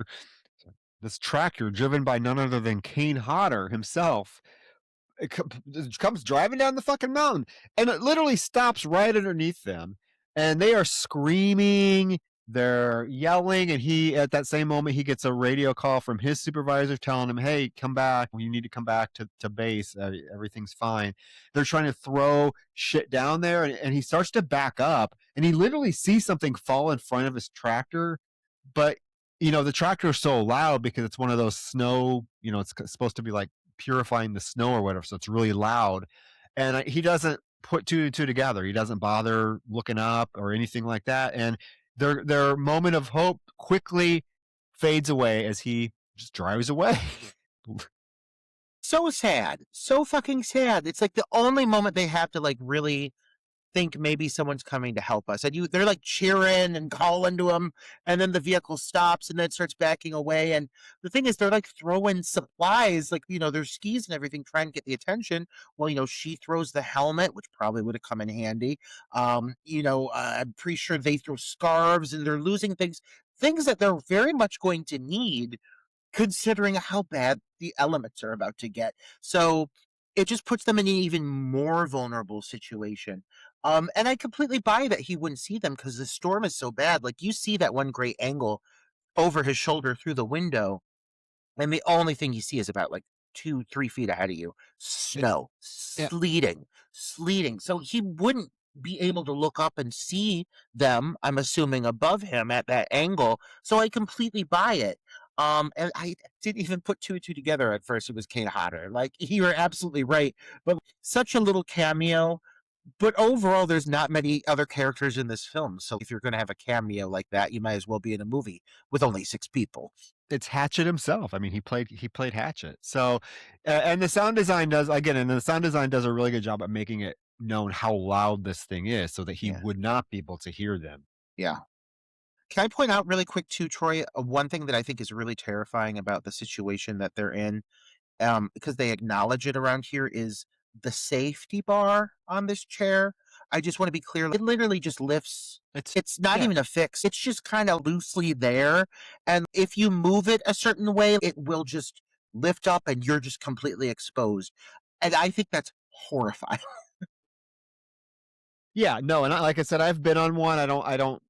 this tractor driven by none other than Kane Hodder himself it comes driving down the fucking mountain and it literally stops right underneath them and they are screaming, they're yelling, and he at that same moment he gets a radio call from his supervisor telling him, hey, come back, you need to come back to base, everything's fine. They're trying to throw shit down there, and he starts to back up and he literally sees something fall in front of his tractor, but the tractor is so loud because it's one of those snow, it's supposed to be like purifying the snow or whatever, so it's really loud. And he doesn't put two and two together. He doesn't bother looking up or anything like that. And their moment of hope quickly fades away as he just drives away. So sad. So fucking sad. It's like the only moment they have to like really think maybe someone's coming to help us. And they're like cheering and calling to him, and then the vehicle stops and then it starts backing away. And the thing is, they're like throwing supplies, like their skis and everything, trying to get the attention. Well, she throws the helmet, which probably would have come in handy. I'm pretty sure they throw scarves, and they're losing things that they're very much going to need considering how bad the elements are about to get. So it just puts them in an even more vulnerable situation. And I completely buy that he wouldn't see them because the storm is so bad. Like you see that one great angle over his shoulder through the window, and the only thing you see is about like 2-3 feet ahead of you. Snow, Yeah. sleeting. So he wouldn't be able to look up and see them, I'm assuming, above him at that angle. So I completely buy it. And I didn't even put two and two together at first. It was Kane Hodder. Like you were absolutely right. But such a little cameo. But overall, there's not many other characters in this film. So if you're going to have a cameo like that, you might as well be in a movie with only 6 people. It's Hatchet himself. I mean, he played Hatchet. So, and the sound design does a really good job at making it known how loud this thing is, so that he Yeah. would not be able to hear them. Yeah. Can I point out really quick too, Troy, one thing that I think is really terrifying about the situation that they're in, because they acknowledge it around here, is the safety bar on this chair. I just want to be clear. It literally just lifts. It's not Yeah. even a fix. It's just kind of loosely there. And if you move it a certain way, it will just lift up and you're just completely exposed. And I think that's horrifying. Yeah, no, and like I said, I've been on one. I don't,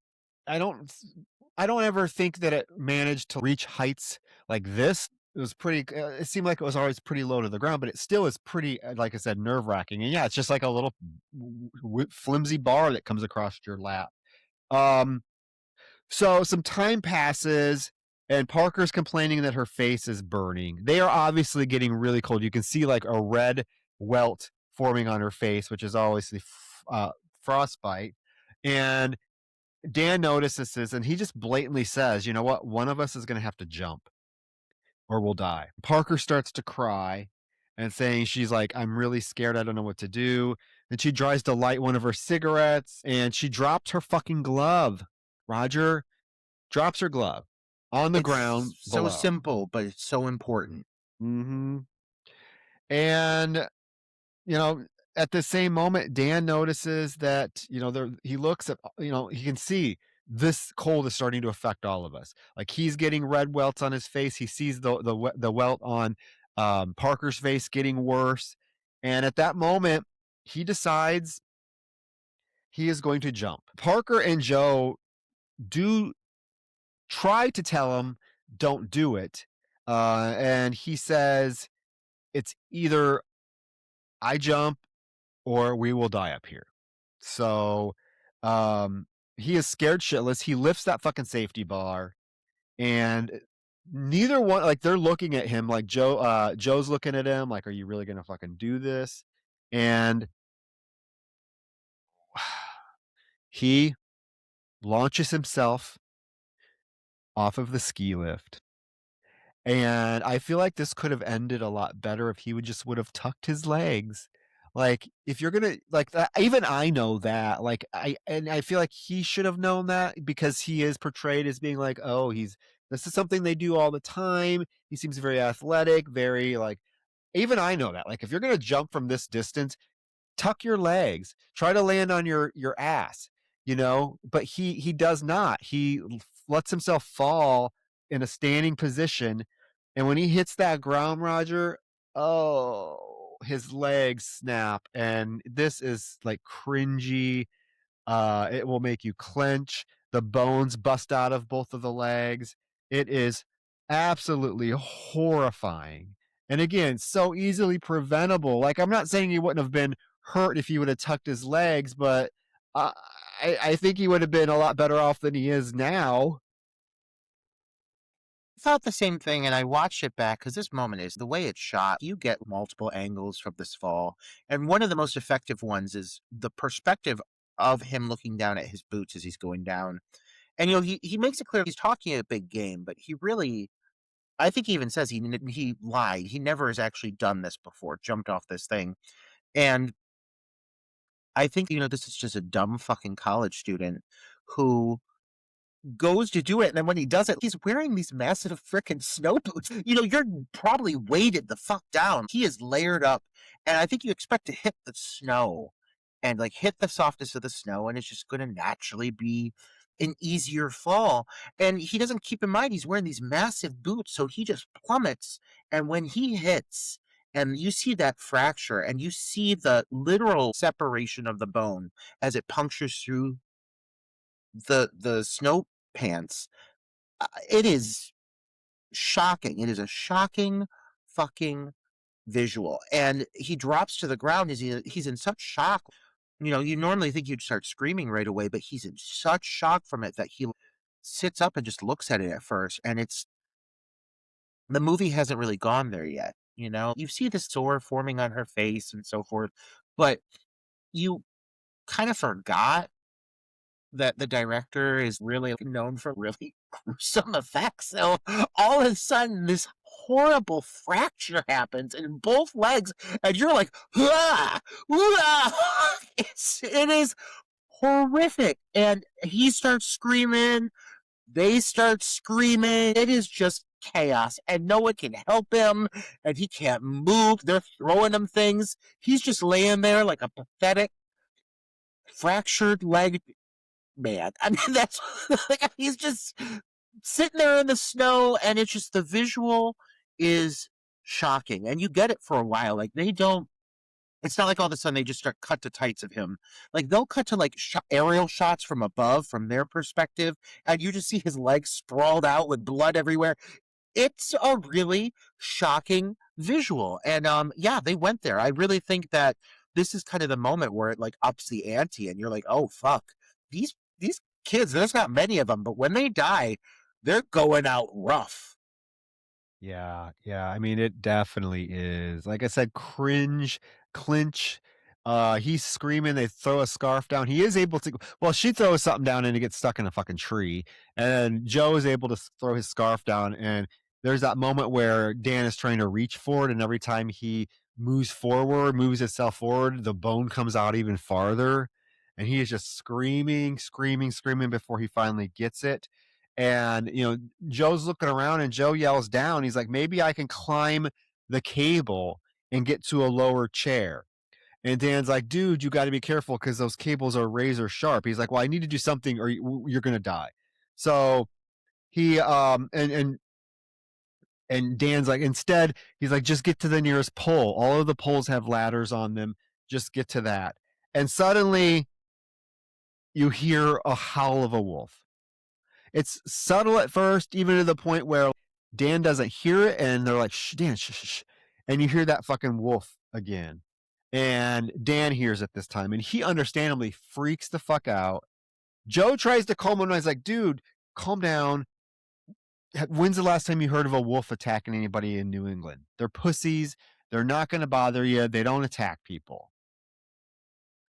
I don't ever think that it managed to reach heights like this. It was pretty. It seemed like it was always pretty low to the ground, but it still is pretty, like I said, nerve wracking. And yeah, it's just like a little flimsy bar that comes across your lap. Um, so some time passes, and Parker's complaining that her face is burning. They are obviously getting really cold. You can see like a red welt forming on her face, which is obviously frostbite. And Dan notices this, and he just blatantly says, "You know what? One of us is going to have to jump, or we'll die." Parker starts to cry and saying she's like, "I'm really scared. I don't know what to do." and she tries to light one of her cigarettes, and she dropped her fucking glove. Roger drops her glove on the ground It's so below. simple, but it's so important. Mm-hmm. And, you know, at the same moment, Dan notices that, he looks at, he can see this cold is starting to affect all of us. Like, he's getting red welts on his face. He sees the welt on Parker's face getting worse. And at that moment, he decides he is going to jump. Parker and Joe do try to tell him, don't do it. And he says, it's either I jump or we will die up here. So he is scared shitless. He lifts that fucking safety bar, and neither one, like, they're looking at him, like Joe's looking at him like, are you really gonna fucking do this? And he launches himself off of the ski lift. And I feel like this could have ended a lot better if he would have tucked his legs. Like, if you're gonna like that, even I know that. Like, I feel like he should have known that, because he is portrayed as being like, oh, this is something they do all the time. He seems very athletic, very like. Even I know that. Like, if you're gonna jump from this distance, tuck your legs, try to land on your ass, but he does not. He lets himself fall in a standing position, and when he hits that ground, Roger, oh, his legs snap, and this is like cringy. It will make you clench. The bones bust out of both of the legs. It is absolutely horrifying. And again, so easily preventable. Like, I'm not saying he wouldn't have been hurt if he would have tucked his legs, but uh, I think he would have been a lot better off than he is now. I thought the same thing, and I watched it back because this moment is the way it's shot. You get multiple angles from this fall, and one of the most effective ones is the perspective of him looking down at his boots as he's going down. And he makes it clear he's talking a big game, but he really, I think he even says he lied. He never has actually done this before, jumped off this thing. And I think this is just a dumb fucking college student who goes to do it, and then when he does it, he's wearing these massive frickin' snow boots. You're probably weighted the fuck down. He is layered up, and I think you expect to hit the snow and, like, hit the softness of the snow, and it's just gonna naturally be an easier fall, and he doesn't keep in mind he's wearing these massive boots, so he just plummets, and when he hits, and you see that fracture, and you see the literal separation of the bone as it punctures through the snow pants. It is shocking. It is a shocking fucking visual. And he drops to the ground. He's in such shock. You normally think you'd start screaming right away, but he's in such shock from it that he sits up and just looks at it at first. And the movie hasn't really gone there yet. You see the sore forming on her face and so forth, but you kind of forgot that the director is really known for really gruesome effects. So all of a sudden, this horrible fracture happens in both legs, and you're like, ah, ah! It is horrific. And he starts screaming. They start screaming. It is just chaos, and no one can help him, and he can't move. They're throwing him things. He's just laying there like a pathetic, fractured leg man. I mean, that's like, he's just sitting there in the snow, and it's just the visual is shocking, and you get it for a while. Like, they don't. It's not like all of a sudden they just start cut to tights of him. Like, they'll cut to like aerial shots from above, from their perspective, and you just see his legs sprawled out with blood everywhere. It's a really shocking visual. And yeah, they went there. I really think that this is kind of the moment where it like ups the ante, and you're like, oh fuck, these kids, there's not many of them, but when they die, they're going out rough. Yeah, yeah. I mean, it definitely is. Like I said, cringe, clinch. He's screaming. They throw a scarf down. He is able to. Well, she throws something down and it gets stuck in a fucking tree. And then Joe is able to throw his scarf down. And there's that moment where Dan is trying to reach for it, and every time he moves forward, moves itself forward, the bone comes out even farther. And he is just screaming, screaming, screaming before he finally gets it. And, Joe's looking around and Joe yells down. He's like, maybe I can climb the cable and get to a lower chair. And Dan's like, dude, you got to be careful because those cables are razor sharp. He's like, well, I need to do something or you're going to die. So he, and Dan's like, instead, he's like, just get to the nearest pole. All of the poles have ladders on them. Just get to that. And suddenly you hear a howl of a wolf. It's subtle at first, even to the point where Dan doesn't hear it. And they're like, shh, Dan, shh, shh, shh. And you hear that fucking wolf again. And Dan hears it this time. And he understandably freaks the fuck out. Joe tries to calm him down. He's like, dude, calm down. When's the last time you heard of a wolf attacking anybody in New England? They're pussies. They're not going to bother you. They don't attack people.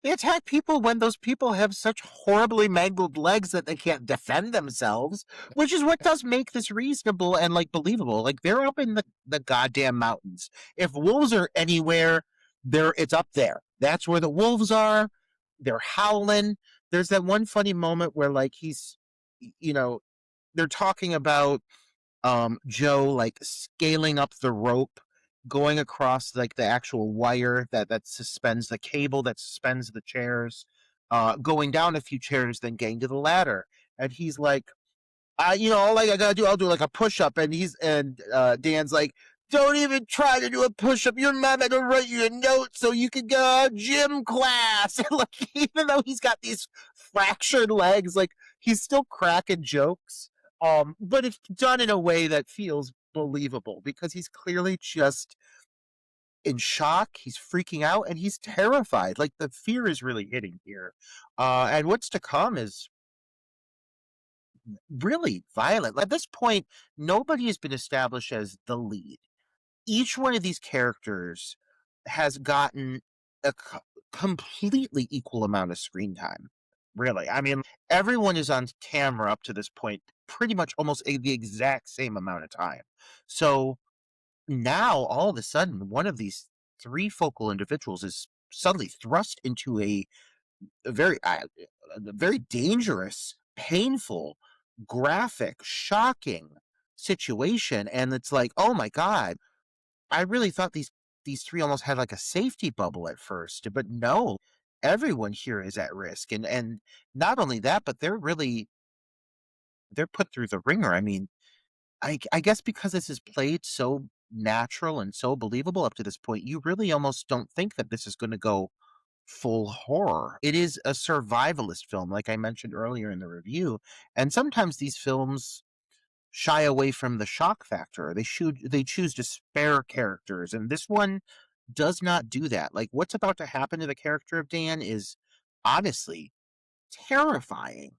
They attack people when those people have such horribly mangled legs that they can't defend themselves, which is what does make this reasonable and like believable. Like they're up in the goddamn mountains. If wolves are anywhere, it's up there. That's where the wolves are. They're howling. There's that one funny moment where like he's, they're talking about Joe like scaling up the rope, going across like the actual wire that suspends the cable that suspends the chairs, going down a few chairs, then getting to the ladder. And he's like, all like I gotta do, I'll do like a push-up. And Dan's like, don't even try to do a push-up. Your mom had to write you a note so you could go to gym class. And like, even though he's got these fractured legs, like he's still cracking jokes. But it's done in a way that feels believable because he's clearly just in shock. He's freaking out and he's terrified. Like the fear is really hitting here. And what's to come is really violent. At this point, nobody has been established as the lead. Each one of these characters has gotten a completely equal amount of screen time. Really. I mean, everyone is on camera up to this point pretty much almost the exact same amount of time. So now, all of a sudden, one of these three focal individuals is suddenly thrust into a very dangerous, painful, graphic, shocking situation. And it's like, oh my God, I really thought these three almost had like a safety bubble at first, but no, everyone here is at risk. And not only that, but they're put through the ringer. I mean, I guess because this is played so natural and so believable up to this point, you really almost don't think that this is going to go full horror. It is a survivalist film, like I mentioned earlier in the review. And sometimes these films shy away from the shock factor. They choose to spare characters, and this one does not do that. Like what's about to happen to the character of Dan is honestly terrifying.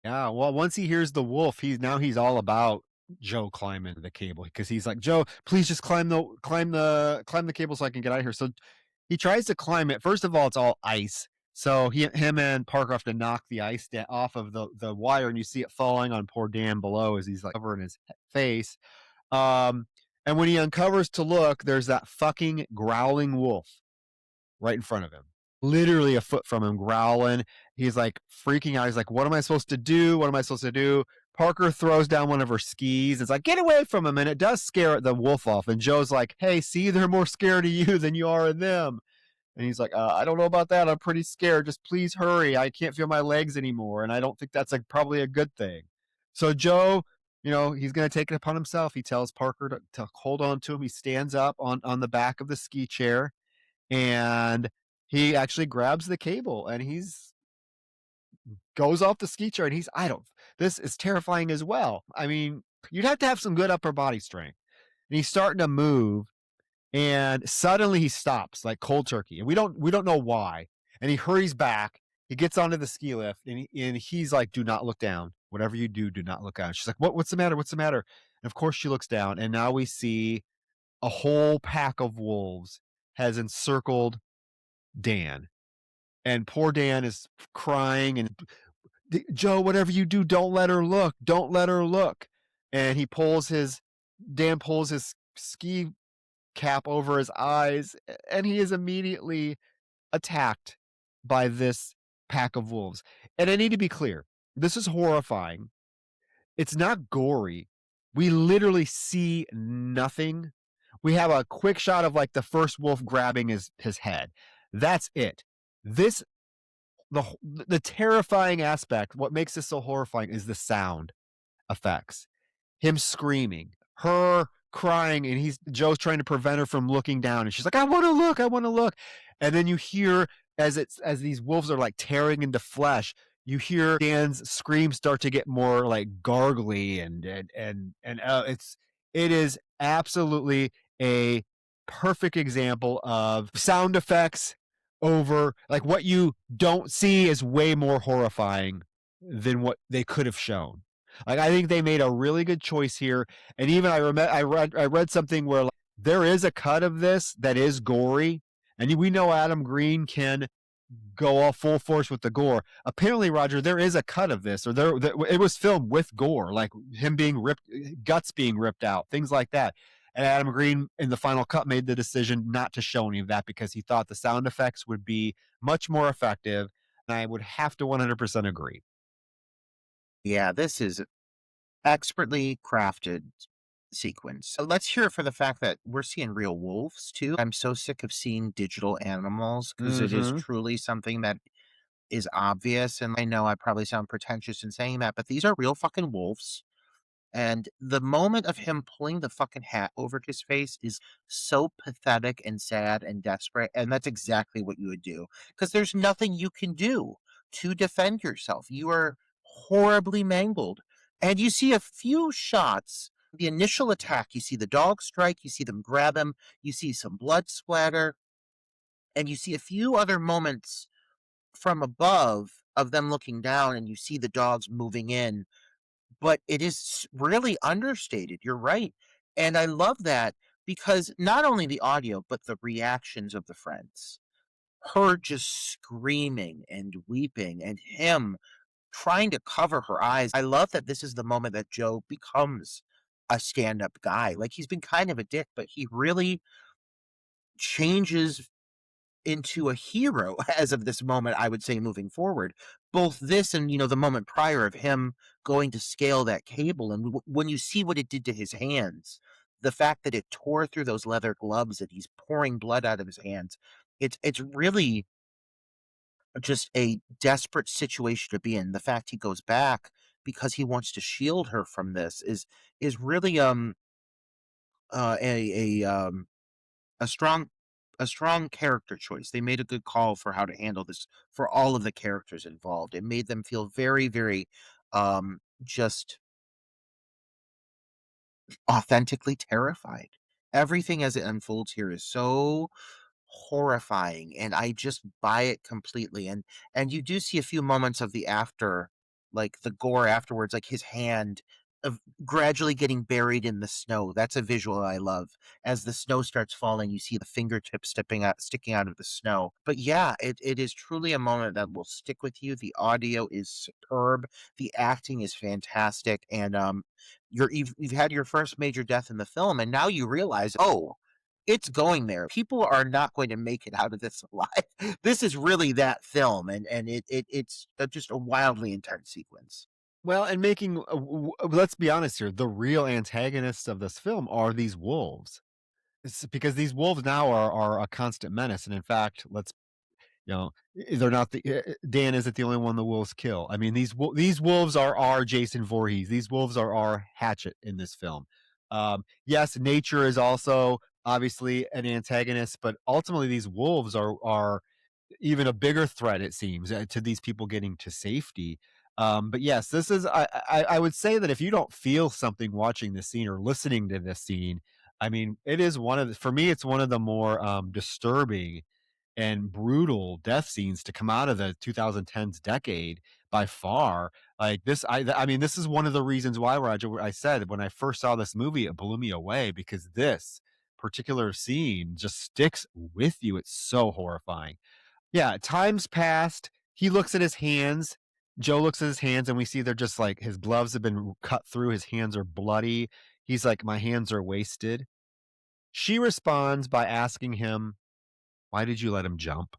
Yeah, well, once he hears the wolf, he's all about Joe climbing the cable because he's like, Joe, please just climb the cable so I can get out of here. So he tries to climb it. First of all, it's all ice. So him and Parker have to knock the ice off of the wire, and you see it falling on poor Dan below as he's like covering his face. And when he uncovers to look, there's that fucking growling wolf right in front of him, literally a foot from him, growling. He's like freaking out. He's like, what am I supposed to do? What am I supposed to do? Parker throws down one of her skis. It's like, get away from him. And it does scare the wolf off. And Joe's like, hey, see, they're more scared of you than you are of them. And he's like, I don't know about that. I'm pretty scared. Just please hurry. I can't feel my legs anymore. And I don't think that's like probably a good thing. So Joe, he's going to take it upon himself. He tells Parker to hold on to him. He stands up on the back of the ski chair and he actually grabs the cable and goes off the ski chair and this is terrifying as well. I mean, you'd have to have some good upper body strength. And he's starting to move and suddenly he stops like cold turkey. And we don't know why. And he hurries back. He gets onto the ski lift and he's like, do not look down. Whatever you do, do not look down. She's like, what's the matter? What's the matter? And of course she looks down and now we see a whole pack of wolves has encircled Dan. And poor Dan is crying and Joe, whatever you do, don't let her look. Don't let her look. And Dan pulls his ski cap over his eyes, and he is immediately attacked by this pack of wolves. And I need to be clear, this is horrifying. It's not gory. We literally see nothing. We have a quick shot of like the first wolf grabbing his head. That's it. This the terrifying aspect, what makes this so horrifying is the sound effects. Him screaming, her crying, and Joe's trying to prevent her from looking down, and she's like, "I want to look, I want to look." And then you hear as these wolves are like tearing into flesh, you hear Dan's screams start to get more like gargly and it is absolutely a perfect example of sound effects over like what you don't see is way more horrifying than what they could have shown. Like I think they made a really good choice here, and even I read something where like, there is a cut of this that is gory, and we know Adam Green can go all full force with the gore. Apparently, Roger, there is a cut of this, or it was filmed with gore, like him being ripped, guts being ripped out, things like that. And Adam Green in the final cut made the decision not to show any of that because he thought the sound effects would be much more effective. And I would have to 100% agree. Yeah, this is expertly crafted sequence. So let's hear it for the fact that we're seeing real wolves too. I'm so sick of seeing digital animals because it is Mm-hmm. truly something that is obvious. And I know I probably sound pretentious in saying that, but these are real fucking wolves. And the moment of him pulling the fucking hat over his face is so pathetic and sad and desperate. And that's exactly what you would do because there's nothing you can do to defend yourself. You are horribly mangled. And you see a few shots. The initial attack, you see the dog strike, you see them grab him, you see some blood splatter, and you see a few other moments from above of them looking down, and you see the dogs moving in, but it is really understated. You're right. And I love that because not only the audio, but the reactions of the friends. Her just screaming and weeping, and him trying to cover her eyes. I love that this is the moment that Joe becomes a stand up guy. Like he's been kind of a dick, but he really changes into a hero as of this moment, I would say, moving forward. Both this and, the moment prior of him going to scale that cable. And when you see what it did to his hands, the fact that it tore through those leather gloves and he's pouring blood out of his hands, it's really just a desperate situation to be in. The fact he goes back because he wants to shield her from this is really a a strong a strong character choice. They made a good call for how to handle this for all of the characters involved. It made them feel very, very just authentically terrified. Everything as it unfolds here is so horrifying, and I just buy it completely, and you do see a few moments of the after, like, the gore afterwards, like, his hand of gradually getting buried in the snow. That's a visual I love. As the snow starts falling, you see the fingertips sticking out of the snow. But, yeah, it is truly a moment that will stick with you. The audio is superb, the acting is fantastic, and, you've had your first major death in the film, and now you realize, "Oh, it's going there. People are not going to make it out of this alive." This is really that film, and it's just a wildly intense sequence. Well, and making let's be honest here, the real antagonists of this film are these wolves. It's because these wolves now are a constant menace, and in fact, they're not Dan isn't the only one the wolves kill. I mean, these wolves are Jason Voorhees. These wolves are Hatchet in this film. Yes, nature is also obviously an antagonist, but ultimately these wolves are even a bigger threat, it seems, to these people getting to safety. But yes, this is I would say that if you don't feel something watching this scene or listening to this scene, I mean, it is for me, it's one of the more disturbing and brutal death scenes to come out of the 2010s decade by far. Like this, I mean, this is one of the reasons why, Roger, I said when I first saw this movie, it blew me away because this particular scene just sticks with you. It's so horrifying. Yeah, time's passed. He looks at his hands. Joe looks at his hands, and we see they're just like his gloves have been cut through. His hands are bloody. He's like, my hands are wasted. She responds by asking him, "Why did you let him jump?"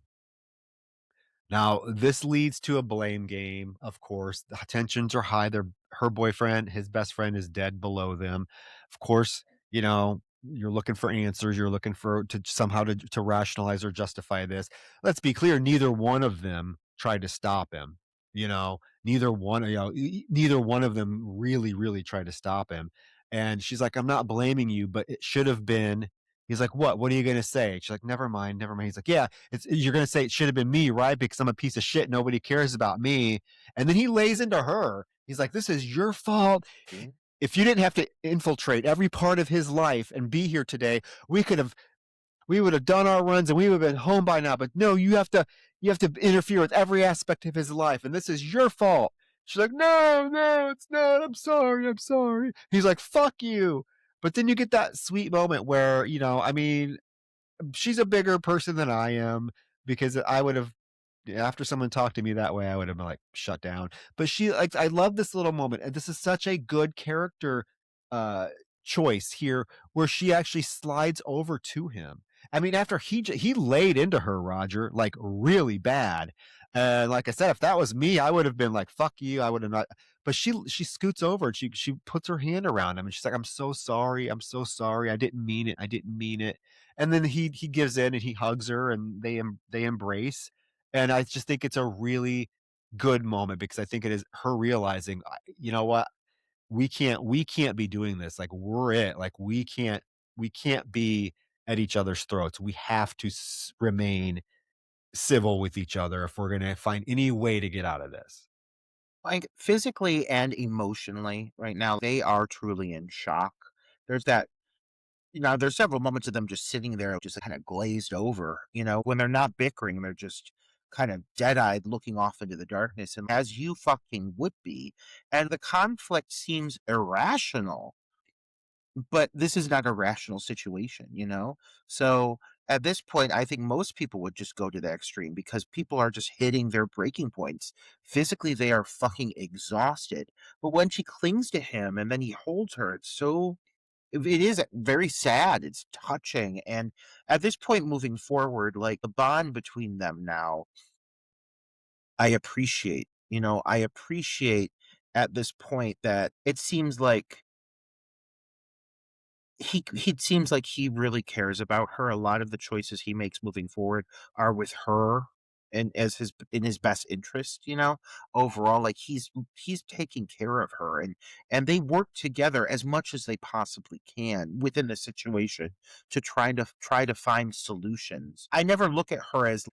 Now, this leads to a blame game, of course. The tensions are high. Her boyfriend, his best friend is dead below them. Of course, you're looking for answers. You're looking for to somehow to rationalize or justify this. Let's be clear, neither one of them tried to stop him. Neither one of them really, really tried to stop him. And she's like, "I'm not blaming you, but it should have been." He's like, "What? What are you gonna say?" She's like, "Never mind, never mind." He's like, "Yeah, you're gonna say it should have been me, right? Because I'm a piece of shit. Nobody cares about me." And then he lays into her. He's like, "This is your fault. If you didn't have to infiltrate every part of his life and be here today, we would have done our runs and we would have been home by now. But no, you have to interfere with every aspect of his life, and this is your fault." She's like, "No, no, it's not. I'm sorry. I'm sorry." He's like, "Fuck you." But then you get that sweet moment where, I mean, she's a bigger person than I am, because I would have, after someone talked to me that way, I would have been like shut down. But I love this little moment. And this is such a good character uh choice here, where she actually slides over to him. I mean, after he laid into her, Roger, like really bad. And like I said, if that was me, I would have been like, "Fuck you." I would have not. But she scoots over and she puts her hand around him and she's like, "I'm so sorry. I'm so sorry. I didn't mean it. I didn't mean it." And then he gives in and he hugs her and they embrace. And I just think it's a really good moment, because I think it is her realizing, you know what, we can't be doing this. Like, we're it. Like, we can't be at each other's throats. We have to remain civil with each other if we're gonna find any way to get out of this. Like, physically and emotionally, right now, they are truly in shock. There's that there's several moments of them just sitting there, just kind of glazed over, when they're not bickering, they're just kind of dead-eyed looking off into the darkness, and as you fucking would be. And the conflict seems irrational, but this is not a rational situation? So at this point, I think most people would just go to the extreme because people are just hitting their breaking points. Physically, they are fucking exhausted. But when she clings to him and then he holds her, it is very sad. It's touching. And at this point, moving forward, like the bond between them now, I appreciate at this point that it seems like he seems like he really cares about her. A lot of the choices he makes moving forward are with her and as his in his best interest. Overall, like he's taking care of her, and they work together as much as they possibly can within the situation to try to find solutions. I never look at her as,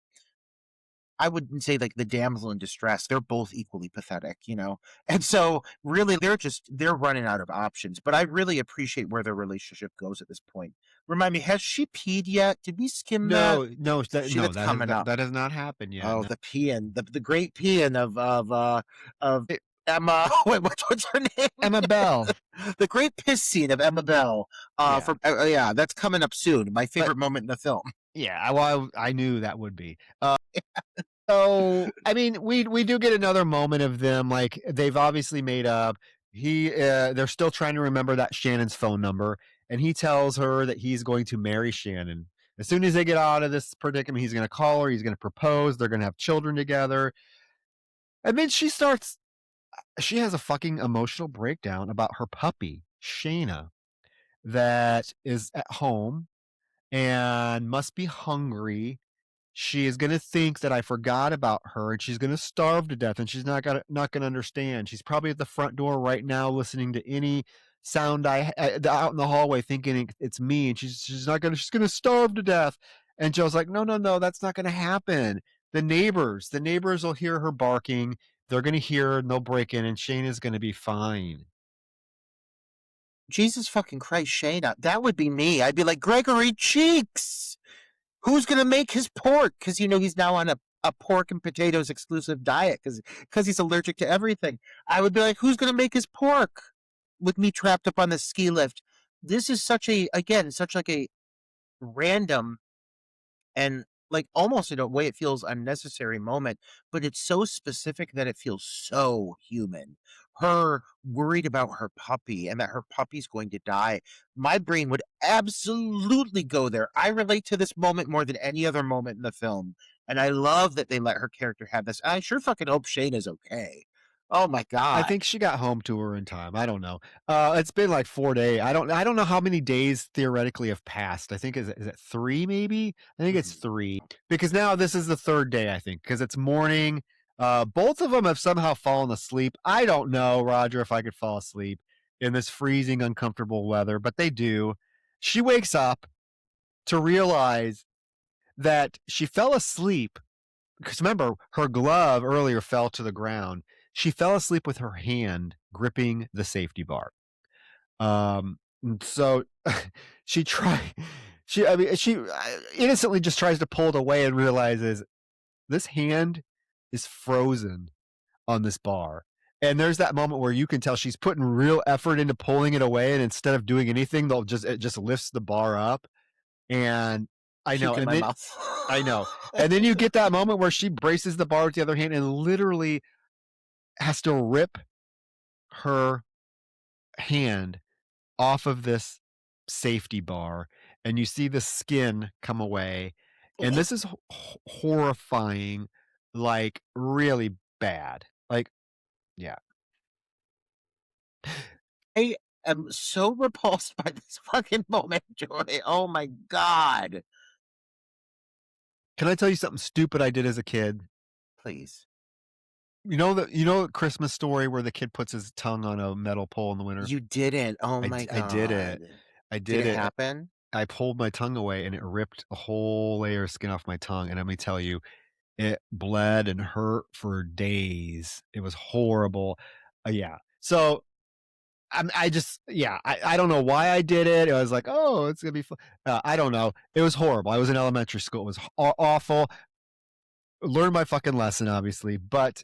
I wouldn't say like the damsel in distress. They're both equally pathetic. And so really they're running out of options. But I really appreciate where their relationship goes at this point. Remind me, has she peed yet? Did we skim that? No, no, That's that has coming up. that has not happened yet. Oh, No. the peeing, the great peeing of It, Emma. Wait, what's her name? Emma Bell. The great piss scene of Emma Bell. Yeah. For yeah, that's coming up soon. My But favorite moment in the film. yeah, well, I knew that would be. So, I mean, we do get another moment of them, like, they've obviously made up. They're still trying to remember that Shannon's phone number, and he tells her that he's going to marry Shannon. As soon as they get out of this predicament, he's gonna call her, he's gonna propose, they're gonna have children together. And then she has a fucking emotional breakdown about her puppy, Shayna, that is at home and must be hungry. She is gonna think that I forgot about her, and she's gonna starve to death, and she's not gonna understand. She's probably at the front door right now listening to any sound out in the hallway, thinking it's me, and she's gonna starve to death. And Joe's like, "No, no, no, that's not gonna happen. The neighbors will hear her barking. They're gonna hear her, and they'll break in, and Shayna's gonna be fine." Jesus fucking Christ, Shayna. That would be me. I'd be like, Gregory Cheeks! Who's gonna make his pork? Because he's now on a pork and potatoes exclusive diet because he's allergic to everything. I would be like, who's gonna make his pork? With me trapped up on the ski lift. This is such like a random and like almost in a way it feels unnecessary moment, but it's so specific that it feels so human. her worried about her puppy and that her puppy's going to die, my brain would absolutely go there. I relate to this moment more than any other moment in the film. And I love that they let her character have this. I sure fucking hope Shane is okay. Oh my I God. think she got home to her in time. I don't know. It's been like 4 days. I don't know how many days theoretically have passed. I think is it 3 maybe? I think it's Mhm. 3 because now this is the 3rd day, I think, because it's morning. Both of them have somehow fallen asleep. I don't know, Roger, if I could fall asleep in this freezing, uncomfortable weather, but they do. She wakes up to realize that she fell asleep because remember, her glove earlier fell to the ground. She fell asleep with her hand gripping the safety bar. So she tried, she innocently just tries to pull it away and realizes this hand is frozen on this bar. And there's that moment where you can tell she's putting real effort into pulling it away. And instead of doing anything, it just lifts the bar up. And I know. Puke in And my then mouth. I know. And then you get that moment where she braces the bar with the other hand and literally has to rip her hand off of this safety bar, and you see the skin come away. And this is horrifying, like really bad. Like, yeah. I am so repulsed by this fucking moment, Joy. Oh my God. Can I tell you something stupid I did as a kid? Please. You know the Christmas Story where the kid puts his tongue on a metal pole in the winter? You didn't. Oh my I did God. it. I Did did it it. happen? I pulled my tongue away and it ripped a whole layer of skin off my tongue, and let me tell you, it bled and hurt for days. It was horrible. Yeah. So, I just yeah, I don't know why I did it. It was like, "Oh, it's gonna be fun." I don't know. It was horrible. I was in elementary school. It was awful. Learned my fucking lesson, obviously, but,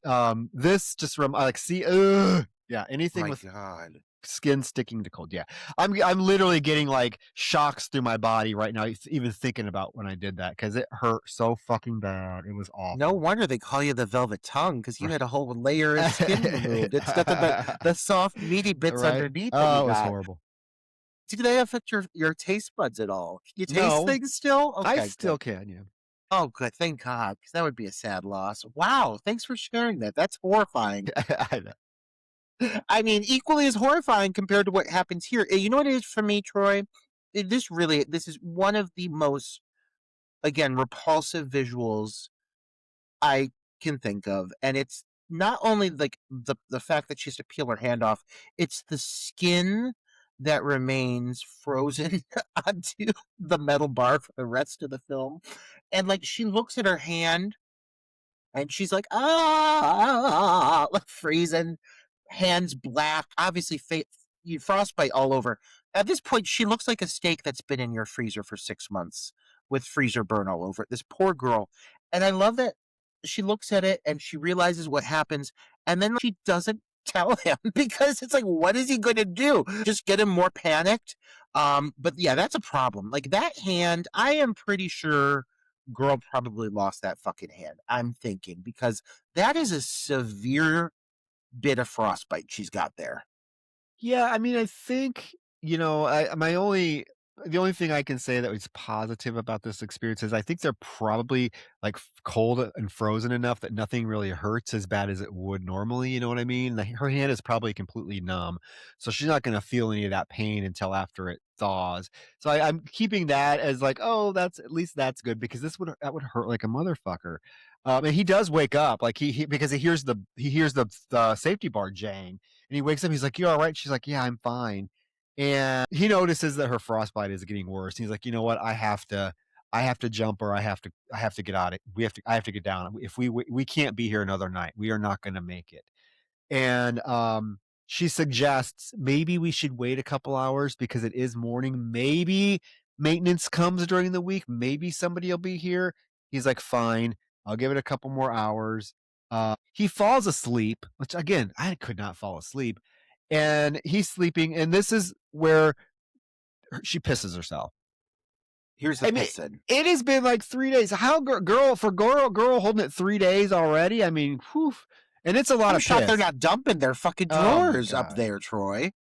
this just like, see, ugh. Yeah, anything My with God. skin sticking to cold. Yeah. I'm literally getting like shocks through my body right now, even thinking about when I did that because it hurt so fucking bad. It was No awful. wonder they call you the velvet tongue because you had a whole layer of skin removed. It's nothing but the soft, meaty bits Right? underneath that you Oh, it was got. horrible. Do they affect your taste buds at all? Can you taste No, things still? I Okay, still good. can. Yeah. Oh, good. Thank God, because that would be a sad loss. Wow. Thanks for sharing that. That's horrifying. I know. I mean, equally as horrifying compared to what happens here. You know what it is for me, Troy? This is one of the most, again, repulsive visuals I can think of. And it's not only like the fact that she has to peel her hand off, it's the skin that remains frozen onto the metal bar for the rest of the film. And like she looks at her hand and she's like, ah, like freezing, hands black, obviously frostbite all over. At this point, she looks like a steak that's been in your freezer for 6 months with freezer burn all over it. This poor girl. And I love that she looks at it and she realizes what happens. And then she doesn't tell him because it's like, what is he going to do? Just get him more panicked? But yeah, that's a problem. Like that hand, I am pretty sure girl probably lost that fucking hand. I'm thinking because that is a severe bit of frostbite she's got there. Yeah, I mean, I think, the only thing I can say that was positive about this experience is I think they're probably like cold and frozen enough that nothing really hurts as bad as it would normally. You know what I mean? Like, her hand is probably completely numb, so she's not going to feel any of that pain until after it thaws. So I'm keeping that as like, oh, that's at least that's good because that would hurt like a motherfucker. And he does wake up like because he hears the safety bar jang and he wakes up. He's like, "You all right?" She's like, "Yeah, I'm fine." And he notices that her frostbite is getting worse. He's like, "You know what? I have to jump or I have to get out. I have to get down. If we can't be here another night. We are not going to make it." And she suggests maybe we should wait a couple hours because it is morning. Maybe maintenance comes during the week. Maybe somebody will be here. He's like, "Fine, I'll give it a couple more hours." He falls asleep, which again, I could not fall asleep. And he's sleeping, and this is where she pisses herself. Here's the I mean, pissing. it has been like 3 days. How girl holding it 3 days already? I mean, whew. And it's a lot I'm of shocked they're piss. not dumping their fucking Oh my drawers up God. there, Troy.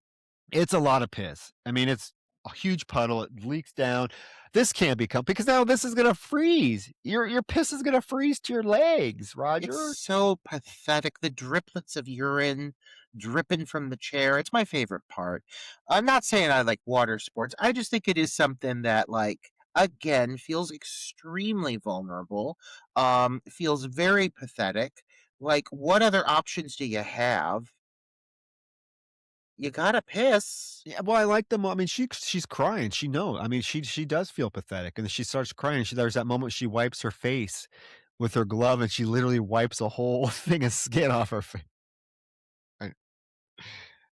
It's a lot of piss. I mean, it's a huge puddle. It leaks down. This can't become because now this is gonna freeze. Your piss is gonna freeze to your legs, It's Roger. so pathetic. The driplets of urine dripping from the chair. It's my favorite part. I'm not saying I like water sports. I just think it is something that, like, again, feels extremely vulnerable. Feels very pathetic. Like, what other options do you have? You gotta piss. Yeah, well, I like the. I mean, she's crying. She know. I mean, she does feel pathetic, and then she starts crying. There's that moment she wipes her face with her glove, and she literally wipes a whole thing of skin off her face. I-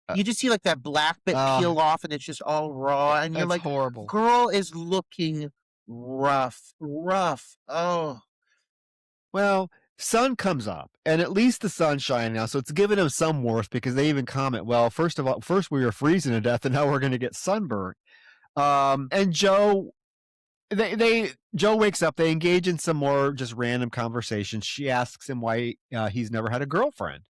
Uh, You just see like that black bit uh, peel off and it's just all raw, and you're that's like, horrible. girl is looking rough, rough. Oh, Well, sun comes up, and at least the sun's shining now, so it's giving him some worth because they even comment, well, first of all, first we were freezing to death, and now we're going to get sunburned. And Joe, Joe wakes up. They engage in some more just random conversations. She asks him why he's never had a girlfriend,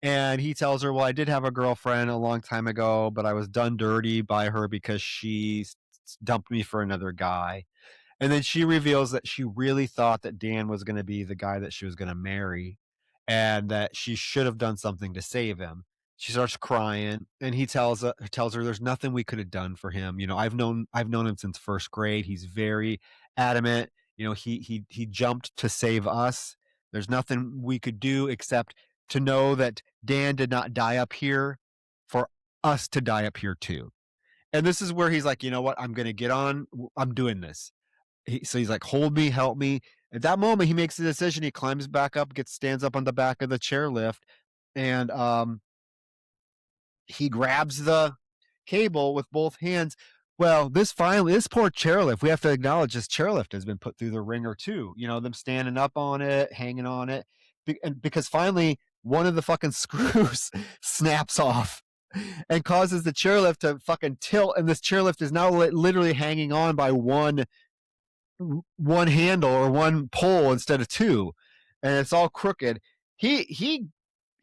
and he tells her, "Well, I did have a girlfriend a long time ago, but I was done dirty by her because she dumped me for another guy." And then she reveals that she really thought that Dan was going to be the guy that she was going to marry and that she should have done something to save him. She starts crying and he tells her there's nothing we could have done for him. I've known him since first grade. He's very adamant. He jumped to save us. There's nothing we could do except to know that Dan did not die up here for us to die up here too. And this is where he's like, you know what? I'm going to get on. I'm doing this. So he's like, hold me, help me. At that moment, he makes the decision. He climbs back up, stands up on the back of the chairlift, and he grabs the cable with both hands. Well, this poor chairlift, we have to acknowledge this chairlift has been put through the ringer too. Them standing up on it, hanging on it, and because finally one of the fucking screws snaps off and causes the chairlift to fucking tilt, and this chairlift is now literally hanging on by one handle or one pole instead of two, and it's all crooked. He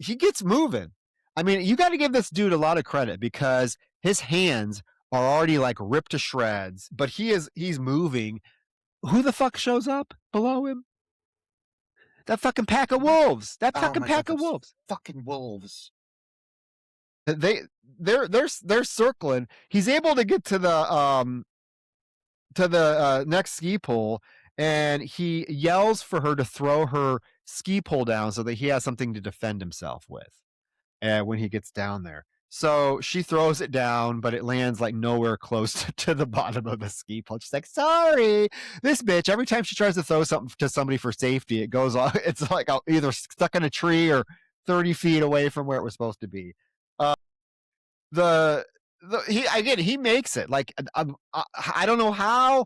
gets moving. I mean, you got to give this dude a lot of credit because his hands are already like ripped to shreds, but he's moving. Who the fuck shows up below him? That fucking pack of wolves. That oh fucking my God, pack of those wolves. fucking wolves. They're circling. He's able to get to the next ski pole, and he yells for her to throw her ski pole down so that he has something to defend himself with when he gets down there. So she throws it down, but it lands like nowhere close to the bottom of the ski pole. She's like, sorry. This bitch, every time she tries to throw something to somebody for safety, it goes off. It's like either stuck in a tree or 30 feet away from where it was supposed to be. The he makes it. Like I don't know how.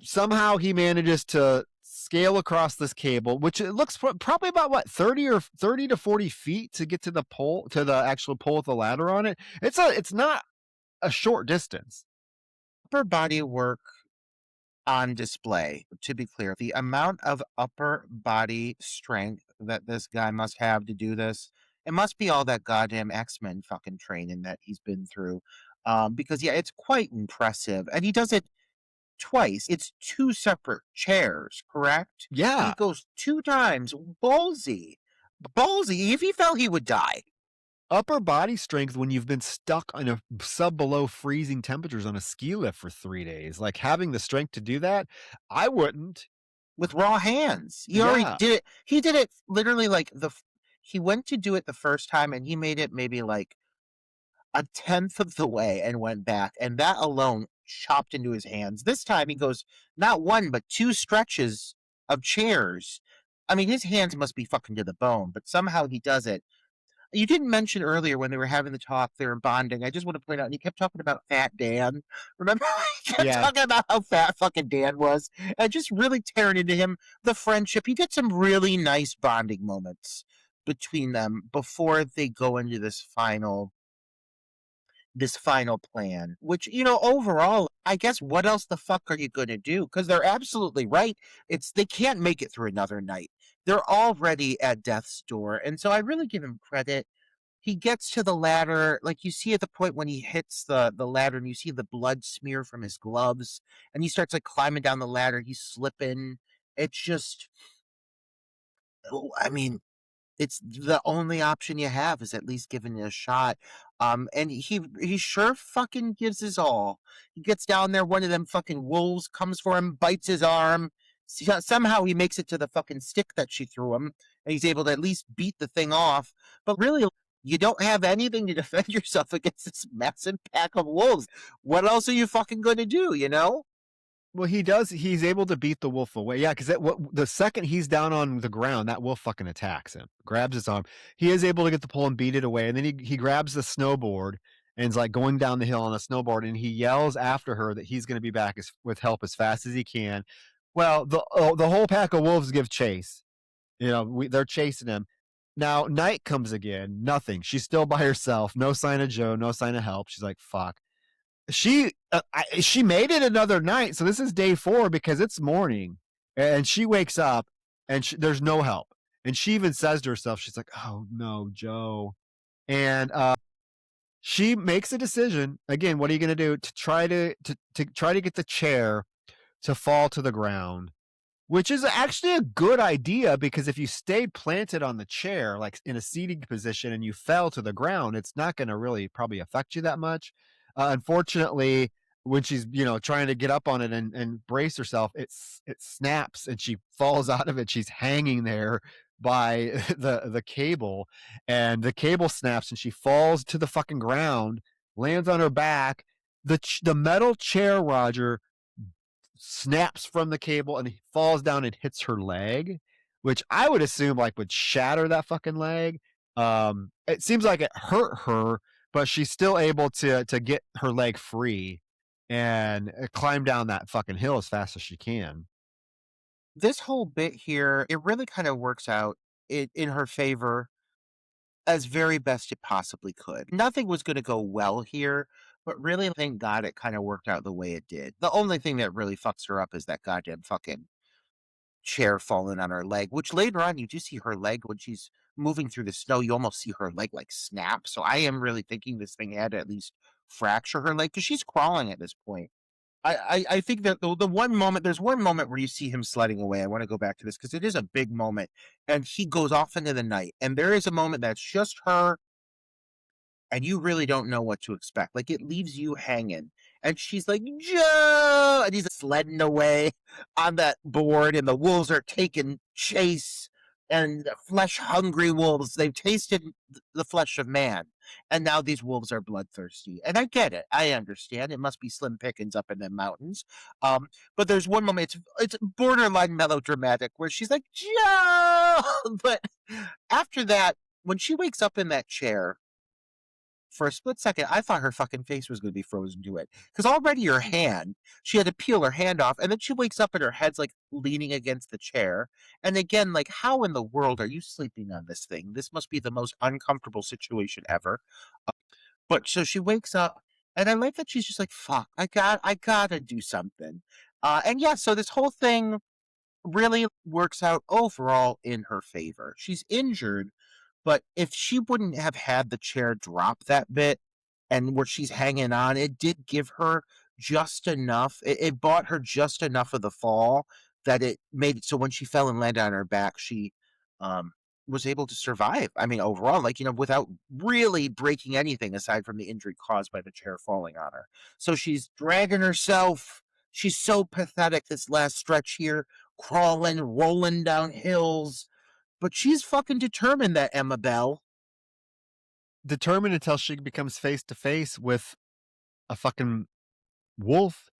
Somehow he manages to scale across this cable, which it looks probably about what 30 to 40 feet to get to the pole, to the actual pole with the ladder on it. It's not a short distance. Upper body work on display, to be clear. The amount of upper body strength that this guy must have to do this, it must be all that goddamn X-Men fucking training that he's been through. Because yeah, it's quite impressive. And he does it twice. It's two separate chairs, correct? He Yeah. goes two times. Ballsy. Ballsy. If he fell, he would die. Upper body strength when you've been stuck on a sub below freezing temperatures on a ski lift for 3 days. Like having the strength to do that, I wouldn't. With raw hands. He already Yeah. did it. He did it literally like he went to do it the first time and he made it maybe like a tenth of the way and went back. And that alone chopped into his hands. This time he goes not one, but two stretches of chairs. I mean, his hands must be fucking to the bone, but somehow he does it. You didn't mention earlier when they were having the talk, they were bonding. I just want to point out, and he kept talking about Fat Dan. Remember? He kept Yeah. talking about how fat fucking Dan was, and just really tearing into him the friendship. He did some really nice bonding moments between them before they go into this final plan. Which, overall, I guess what else the fuck are you going to do? Because they're absolutely right. They can't make it through another night. they're already at death's door. And so I really give him credit. He gets to the ladder, like you see at the point when he hits the ladder and you see the blood smear from his gloves, and he starts like climbing down the ladder, he's slipping. It's just, oh, I mean, it's the only option you have is at least giving it a shot. And he sure fucking gives his all. He gets down there, one of them fucking wolves comes for him, bites his arm. Somehow he makes it to the fucking stick that she threw him, and he's able to at least beat the thing off. But really, you don't have anything to defend yourself against this massive pack of wolves. What else are you fucking going to do, you know? Well, he does. He's able to beat the wolf away. Yeah, because the second he's down on the ground, that wolf fucking attacks him, grabs his arm. He is able to get the pole and beat it away, and then he grabs the snowboard and is like going down the hill on a snowboard, and he yells after her that he's going to be back with help as fast as he can. Well, the whole pack of wolves give chase. You know, they're chasing him. Now night comes again. Nothing. She's still by herself. No sign of Joe. No sign of help. She's like, "Fuck." She made it another night, so this is day 4 because it's morning, and she wakes up and there's no help, and she even says to herself, she's like, "Oh no, Joe," and she makes a decision again. What are you going to do to try to get the chair to fall to the ground? Which is actually a good idea because if you stayed planted on the chair, like in a seating position, and you fell to the ground, it's not going to really probably affect you that much. Unfortunately, when she's trying to get up on it and brace herself, it snaps and she falls out of it. She's hanging there by the cable, and the cable snaps and she falls to the fucking ground, lands on her back. The metal chair, Roger, snaps from the cable and he falls down and hits her leg, which I would assume like would shatter that fucking leg. It seems like it hurt her, but she's still able to get her leg free and climb down that fucking hill as fast as she can. This whole bit here, it really kind of works out in her favor as very best it possibly could. Nothing was going to go well here, but really, thank God it kind of worked out the way it did. The only thing that really fucks her up is that goddamn fucking chair falling on her leg, which later on you do see her leg when she's moving through the snow. You almost see her leg like snap. So I am really thinking this thing had to at least fracture her leg because she's crawling at this point. I think that the one moment, there's one moment where you see him sledding away. I want to go back to this because it is a big moment, and he goes off into the night, and there is a moment that's just her, and you really don't know what to expect. Like it leaves you hanging. And she's like, Joe, and he's sledding away on that board, and the wolves are taking chase. And the flesh hungry wolves, they've tasted the flesh of man. And now these wolves are bloodthirsty. And I get it. I understand. It must be slim pickings up in the mountains. But there's one moment, it's borderline melodramatic where she's like, Joe. But after that, when she wakes up in that chair, for a split second, I thought her fucking face was going to be frozen to it. Because already her hand, she had to peel her hand off, and then she wakes up and her head's like leaning against the chair. And again, like, how in the world are you sleeping on this thing? This must be the most uncomfortable situation ever. But so she wakes up, and I like that she's just like, fuck, I gotta do something. And yeah, so this whole thing really works out overall in her favor. She's injured, but if she wouldn't have had the chair drop that bit and where she's hanging on, it did give her just enough. It bought her just enough of the fall that it made it so when she fell and landed on her back, she um, was able to survive. I mean, overall, like, without really breaking anything aside from the injury caused by the chair falling on her. So she's dragging herself. She's so pathetic this last stretch here, crawling, rolling down hills. But she's fucking determined, that Emma Bell. Determined until she becomes face to face with a fucking wolf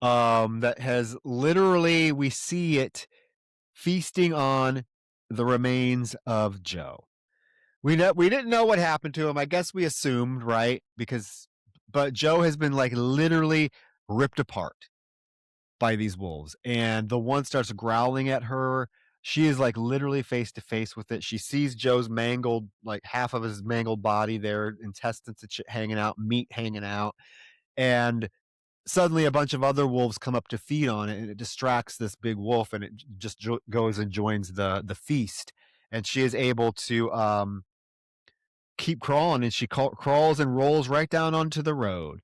that has literally, we see it feasting on the remains of Joe. We didn't know what happened to him. I guess we assumed, right? But Joe has been like literally ripped apart by these wolves, and the one starts growling at her. She is like literally face to face with it. She sees Joe's mangled, like half of his mangled body there, intestines hanging out, meat hanging out, and suddenly a bunch of other wolves come up to feed on it, and it distracts this big wolf, and it just goes and joins the feast. And she is able to keep crawling, and she crawls and rolls right down onto the road.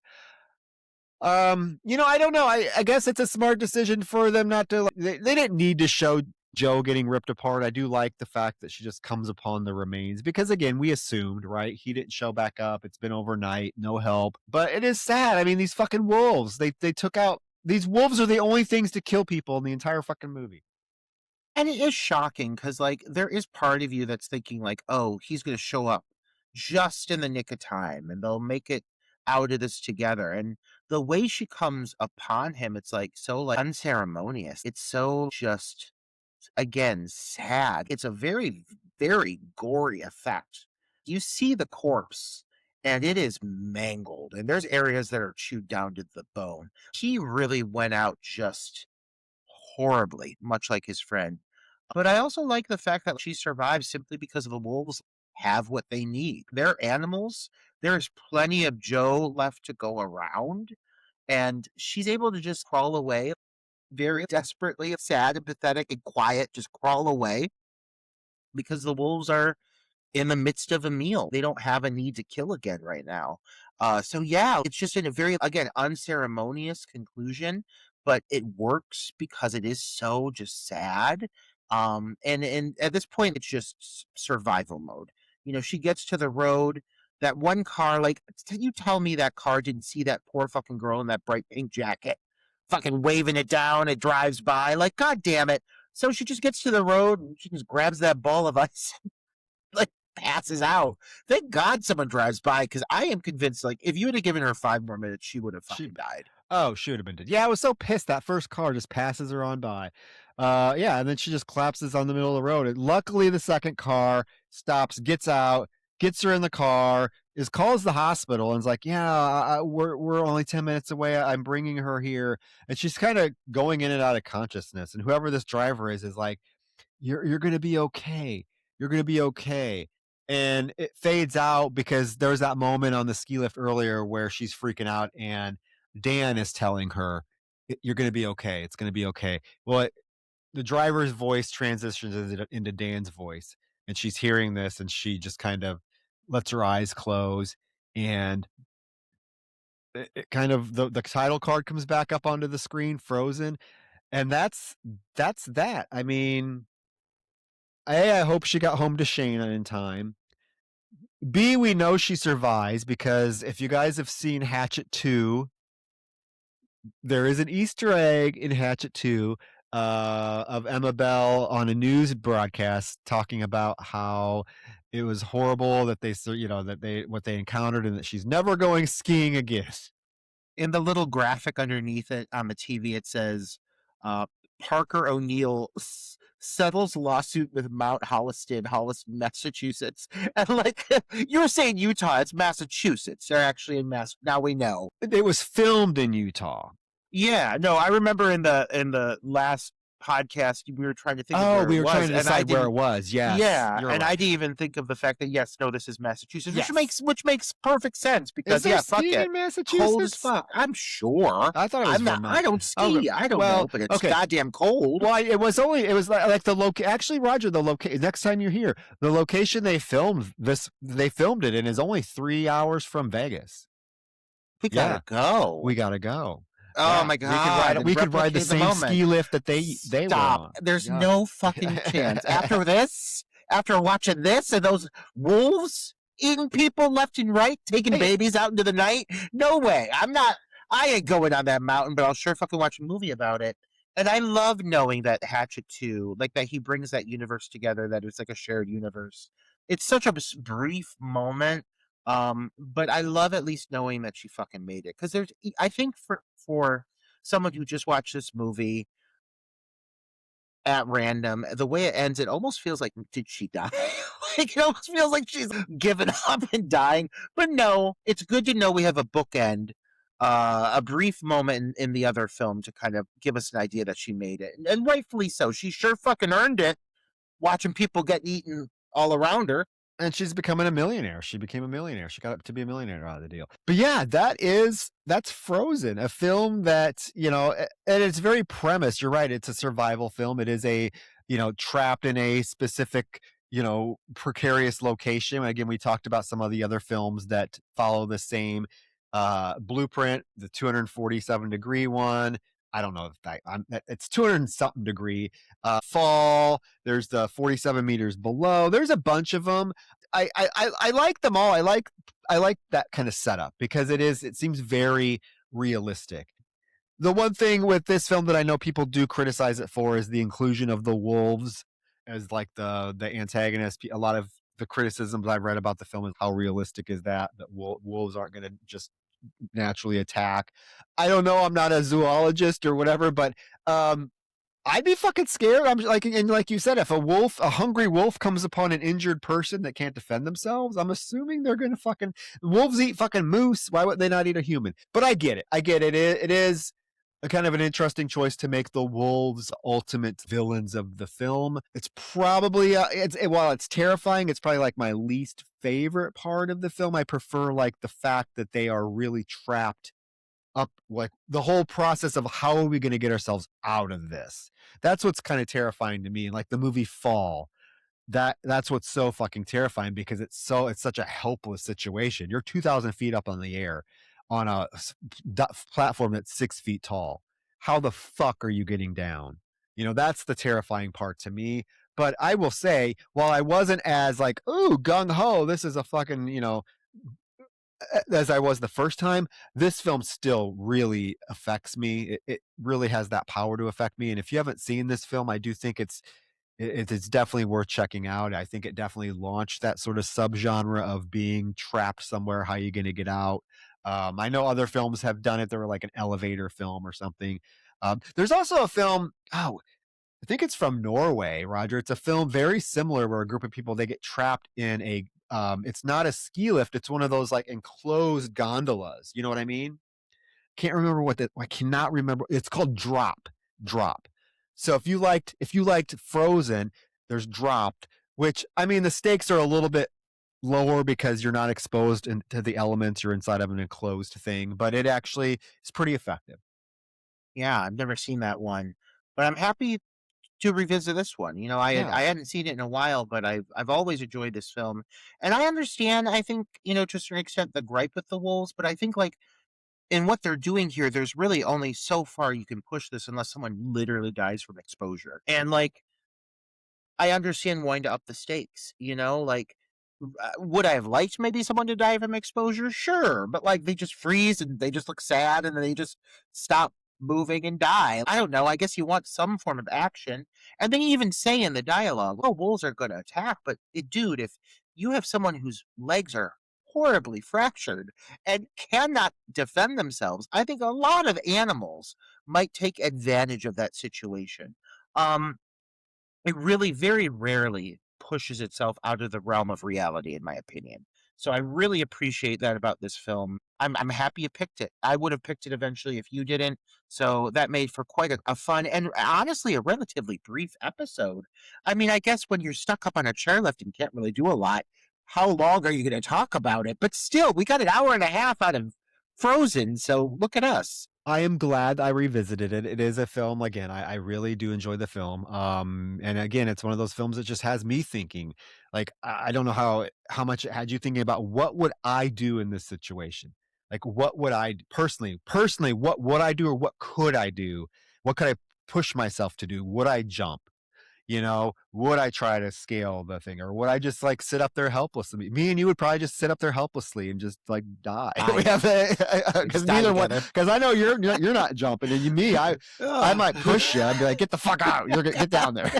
I don't know. I guess it's a smart decision for them not to. They didn't need to show Joe getting ripped apart. I do like the fact that she just comes upon the remains because, again, we assumed, right? He didn't show back up. It's been overnight, no help. But it is sad. I mean, these fucking wolves. They took out. These wolves are the only things to kill people in the entire fucking movie. And it is shocking because, like, there is part of you that's thinking, like, oh, he's going to show up just in the nick of time and they'll make it out of this together. And the way she comes upon him, it's like so like unceremonious. It's so just, again, sad. It's a very, very gory effect. You see the corpse and it is mangled, and there's areas that are chewed down to the bone. He really went out just horribly, much like his friend. But I also like the fact that she survives simply because the wolves have what they need. They're animals. There's plenty of Joe left to go around, and she's able to just crawl away very desperately, sad and pathetic and quiet, just crawl away because the wolves are in the midst of a meal. They don't have a need to kill again right now. So yeah, it's just in a very, again, unceremonious conclusion, but it works because it is so just sad. And at this point, it's just survival mode. She gets to the road. That one car, like, can you tell me that car didn't see that poor fucking girl in that bright pink jacket, fucking waving it down? It drives by, like, god damn it. So she just gets to the road and she just grabs that ball of ice, like, passes out. Thank God someone drives by, because I am convinced, like, if you would have given her 5 more minutes, she would have fucking died. Oh, she would have been dead. Yeah, I was so pissed. That first car just passes her on by. Yeah, and then she just collapses on the middle of the road. And luckily, the second car stops, gets out, gets her in the car, calls the hospital, and is like, "Yeah, we're only 10 minutes away. I'm bringing her here." And she's kind of going in and out of consciousness. And whoever this driver is like, "You're gonna be okay. You're gonna be okay." And it fades out because there's that moment on the ski lift earlier where she's freaking out, and Dan is telling her, "You're going to be okay. It's going to be okay." Well, the driver's voice transitions into Dan's voice, and she's hearing this, and she just kind of lets her eyes close, and it kind of the title card comes back up onto the screen, frozen, and that's that. I mean, I hope she got home to Shayna in time. B, we know she survives because if you guys have seen Hatchet 2, there is an Easter egg in Hatchet 2 of Emma Bell on a news broadcast talking about how it was horrible that what they encountered, and that she's never going skiing again. In the little graphic underneath it on the TV, it says, Parker O'Neill settles lawsuit with Mount Holliston, Massachusetts. And like, you were saying Utah, it's Massachusetts. They're actually in now we know. It was filmed in Utah. Yeah, no, I remember in the last podcast we were trying to think of where it was. We were trying to decide where it was. Yes, yeah, and right. I didn't even think of the fact that this is Massachusetts, yes. which makes perfect sense because fuck it, in Massachusetts? Cold as fuck. I'm sure. I thought it was Vermont. I don't ski. I don't know, but it's goddamn cold. Well, it was like the actually, Roger, the location. Next time you're here, the location they filmed it in is only 3 hours from Vegas. We gotta go. We gotta go. Oh my god! We could ride the same ski lift that they were on. There's no fucking chance. After watching this and those wolves eating people left and right, taking babies out into the night, no way. I ain't going on that mountain, but I'll sure fucking watch a movie about it. And I love knowing that Hatchet 2, like that he brings that universe together, that it's like a shared universe. It's such a brief moment. But I love at least knowing that she fucking made it. Because I think for someone who just watched this movie at random, the way it ends, it almost feels like, did she die? Like, it almost feels like she's given up and dying. But no, it's good to know we have a bookend, a brief moment in the other film to kind of give us an idea that she made it. And rightfully so. She sure fucking earned it, watching people get eaten all around her. And she's becoming a millionaire. She became a millionaire. She got up to be a millionaire out of the deal. But yeah, that's Frozen, a film that, and it's very premise. You're right. It's a survival film. It is trapped in a specific, precarious location. Again, we talked about some of the other films that follow the same blueprint, the 247-degree one. I don't know if it's 200 something degree. Fall. There's the 47 meters below. There's a bunch of them. I like them all. I like that kind of setup because it seems very realistic. The one thing with this film that I know people do criticize it for is the inclusion of the wolves as like the antagonist. A lot of the criticisms I've read about the film is how realistic is that wolves aren't going to just naturally attack. I don't know. I'm not a zoologist or whatever, but I'd be fucking scared. I'm like, and like you said, if a hungry wolf comes upon an injured person that can't defend themselves, I'm assuming they're going to wolves eat fucking moose. Why would they not eat a human? But I get it. It is a kind of an interesting choice to make the wolves ultimate villains of the film. It's probably, while it's terrifying, it's probably like my least favorite part of the film. I prefer like the fact that they are really trapped up, like the whole process of how are we going to get ourselves out of this. That's what's kind of terrifying to me. Like the movie Fall, that's what's so fucking terrifying because it's such a helpless situation. You're 2,000 feet up on the air on a platform that's 6 feet tall. How the fuck are you getting down? That's the terrifying part to me. But I will say, while I wasn't as like, ooh, gung ho, this is a fucking, as I was the first time, this film still really affects me. It really has that power to affect me. And if you haven't seen this film, I do think it's definitely worth checking out. I think it definitely launched that sort of subgenre of being trapped somewhere. How are you going to get out? I know other films have done it. They were like an elevator film or something. There's also a film. Oh, I think it's from Norway, Roger. It's a film very similar where a group of people, they get trapped in it's not a ski lift. It's one of those like enclosed gondolas. You know what I mean? Can't remember I cannot remember. It's called Drop. So if you liked Frozen, there's Dropped, which, I mean, the stakes are a little bit lower because you're not exposed to the elements. You're inside of an enclosed thing, but it actually is pretty effective. Yeah, I've never seen that one, but I'm happy to revisit this one. I hadn't seen it in a while, but I've always enjoyed this film, and I understand. I think to a certain extent the gripe with the wolves, but I think like in what they're doing here, there's really only so far you can push this unless someone literally dies from exposure, and like I understand wanting to up the stakes. Like would I have liked maybe someone to die from exposure? Sure, but like they just freeze and they just look sad and then they just stop moving and die. I don't know. I guess you want some form of action. And then you even say in the dialogue, "Oh, wolves are going to attack," but dude, if you have someone whose legs are horribly fractured and cannot defend themselves, I think a lot of animals might take advantage of that situation. Um, it really very rarely pushes itself out of the realm of reality, in my opinion. So I really appreciate that about this film. I'm happy you picked it. I would have picked it eventually if you didn't. So that made for quite a fun and honestly a relatively brief episode. I mean, I guess when you're stuck up on a chairlift and can't really do a lot, how long are you going to talk about it? But still, we got an hour and a half out of Frozen. So look at us. I am glad I revisited it. It is a film, again, I really do enjoy the film. And again, it's one of those films that just has me thinking. Like, I don't know how much it had you thinking about what would I do in this situation? Like, what would I personally, what would I do or what could I do? What could I push myself to do? Would I jump? Would I try to scale the thing or would I just like sit up there helplessly? Me and you would probably just sit up there helplessly and just like die. Because because I know you're not jumping and I might push you. I'd be like, get the fuck out. You're gonna get down there.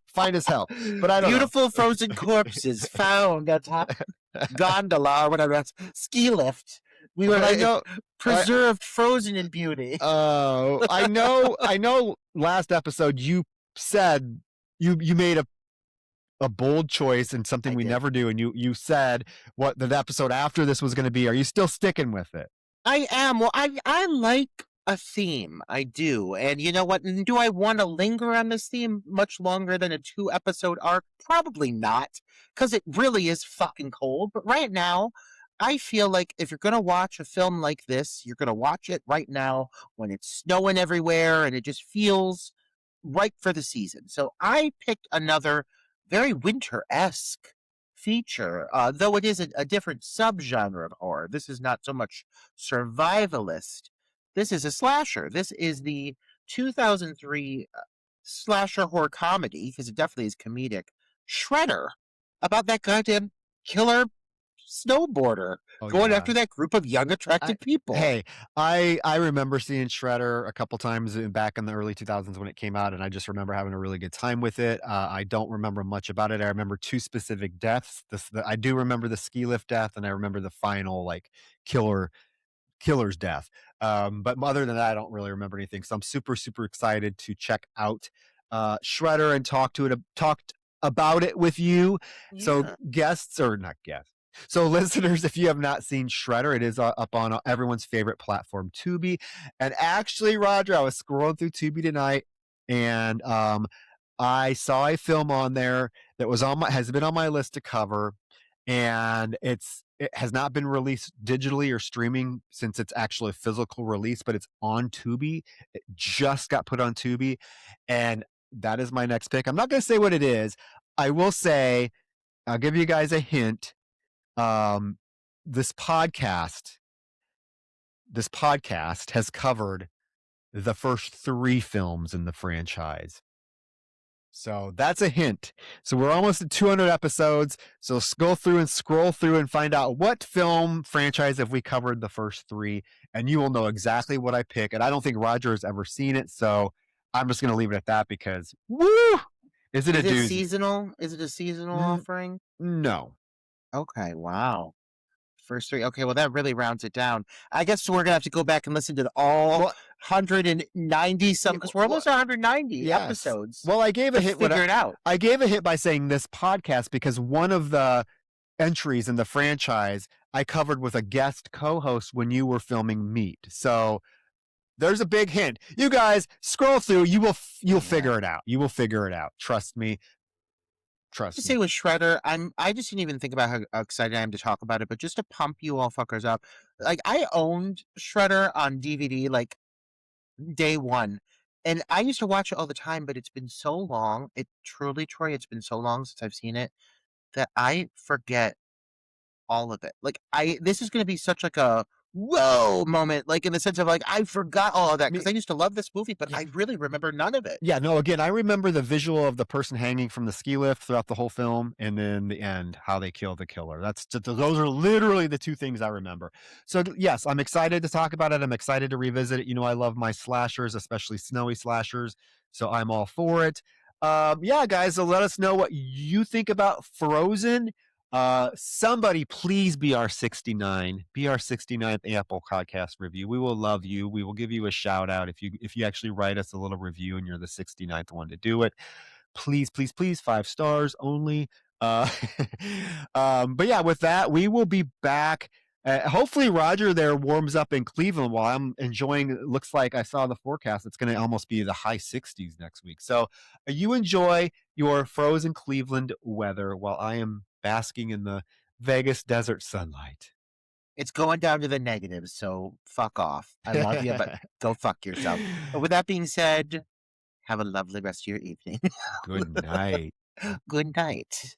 Find us help. But I don't Beautiful frozen corpses found atop gondola or whatever that's ski lift. We were like preserved frozen in beauty. Oh, I know last episode you said you made a bold choice and something we never do, and you said what the episode after this was going to be. Are you still sticking with it? I am. Well, I like a theme. I do. And you know what? And do I want to linger on this theme much longer than a 2 episode arc? Probably not, because it really is fucking cold. But right now, I feel like if you're going to watch a film like this, you're going to watch it right now when it's snowing everywhere and it just feels right for the season. So I picked another very winter esque feature, though it is a different subgenre of horror. This is not so much survivalist. This is a slasher. This is the 2003 slasher horror comedy, because it definitely is comedic, Shredder, about that goddamn killer snowboarder Oh going yeah. after that group of young, attractive people. Hey, I remember seeing Shredder a couple times back in the early 2000s when it came out, and I just remember having a really good time with it. I don't remember much about it. I remember 2 specific deaths. I do remember the ski lift death, and I remember the final, like, killer's death. But other than that, I don't really remember anything. So I'm super, super excited to check out Shredder and talked about it with you. So Yeah. guests or not guests. So listeners, if you have not seen Shredder, it is up on everyone's favorite platform, Tubi. And actually, Roger, I was scrolling through Tubi tonight, and I saw a film on there that has been on my list to cover, and it has not been released digitally or streaming since it's actually a physical release, but it's on Tubi. It just got put on Tubi, and that is my next pick. I'm not going to say what it is. I will say, I'll give you guys a hint. Um, this podcast, this podcast has covered the first 3 films in the franchise. So that's a hint. So we're almost at 200 episodes. So go through and scroll through and find out what film franchise have we covered the first 3, and you will know exactly what I pick. And I don't think Roger has ever seen it, so I'm just going to leave it at that because woo, is it a Is it doozy? seasonal? Is it a seasonal offering? No. Okay, wow. First 3. Okay, well, that really rounds it down. I guess we're gonna have to go back and listen to all 190 some, because we're almost at 190 Yes. episodes. Well, I gave a to hint. figure it out. I gave a hint by saying this podcast because one of the entries in the franchise I covered with a guest co-host when you were filming Meat. So there's a big hint. You guys scroll through. You'll figure it out. You will figure it out. Trust me. To say with Shredder, I just didn't even think about how excited I am to talk about it, but just to pump you all fuckers up, like I owned Shredder on DVD like day one. And I used to watch it all the time, but it's been so long. It truly, Troy, it's been so long since I've seen it that I forget all of it. Like this is gonna be such like a whoa moment, like in the sense of like I forgot all of that because I used to love this movie, but I really remember none of it. Yeah, no, again, I remember the visual of the person hanging from the ski lift throughout the whole film, and then the end, how they kill the killer. Those are literally the 2 things I remember. So yes, I'm excited to talk about it. I'm excited to revisit it. You know, I love my slashers, especially snowy slashers, so I'm all for it. Yeah, guys, so let us know what you think about Frozen. Somebody please be our 69th Apple podcast review. We will love you. We will give you a shout out if you actually write us a little review and you're the 69th one to do it. Please, please, please, 5 stars only. But yeah, with that, we will be back. Hopefully Roger there warms up in Cleveland while I'm enjoying. It looks like I saw the forecast. It's going to almost be the high 60s next week. So you enjoy your frozen Cleveland weather while I am basking in the Vegas desert sunlight. It's going down to the negatives, so fuck off. I love you, but go fuck yourself. But with that being said, have a lovely rest of your evening. Good night. Good night.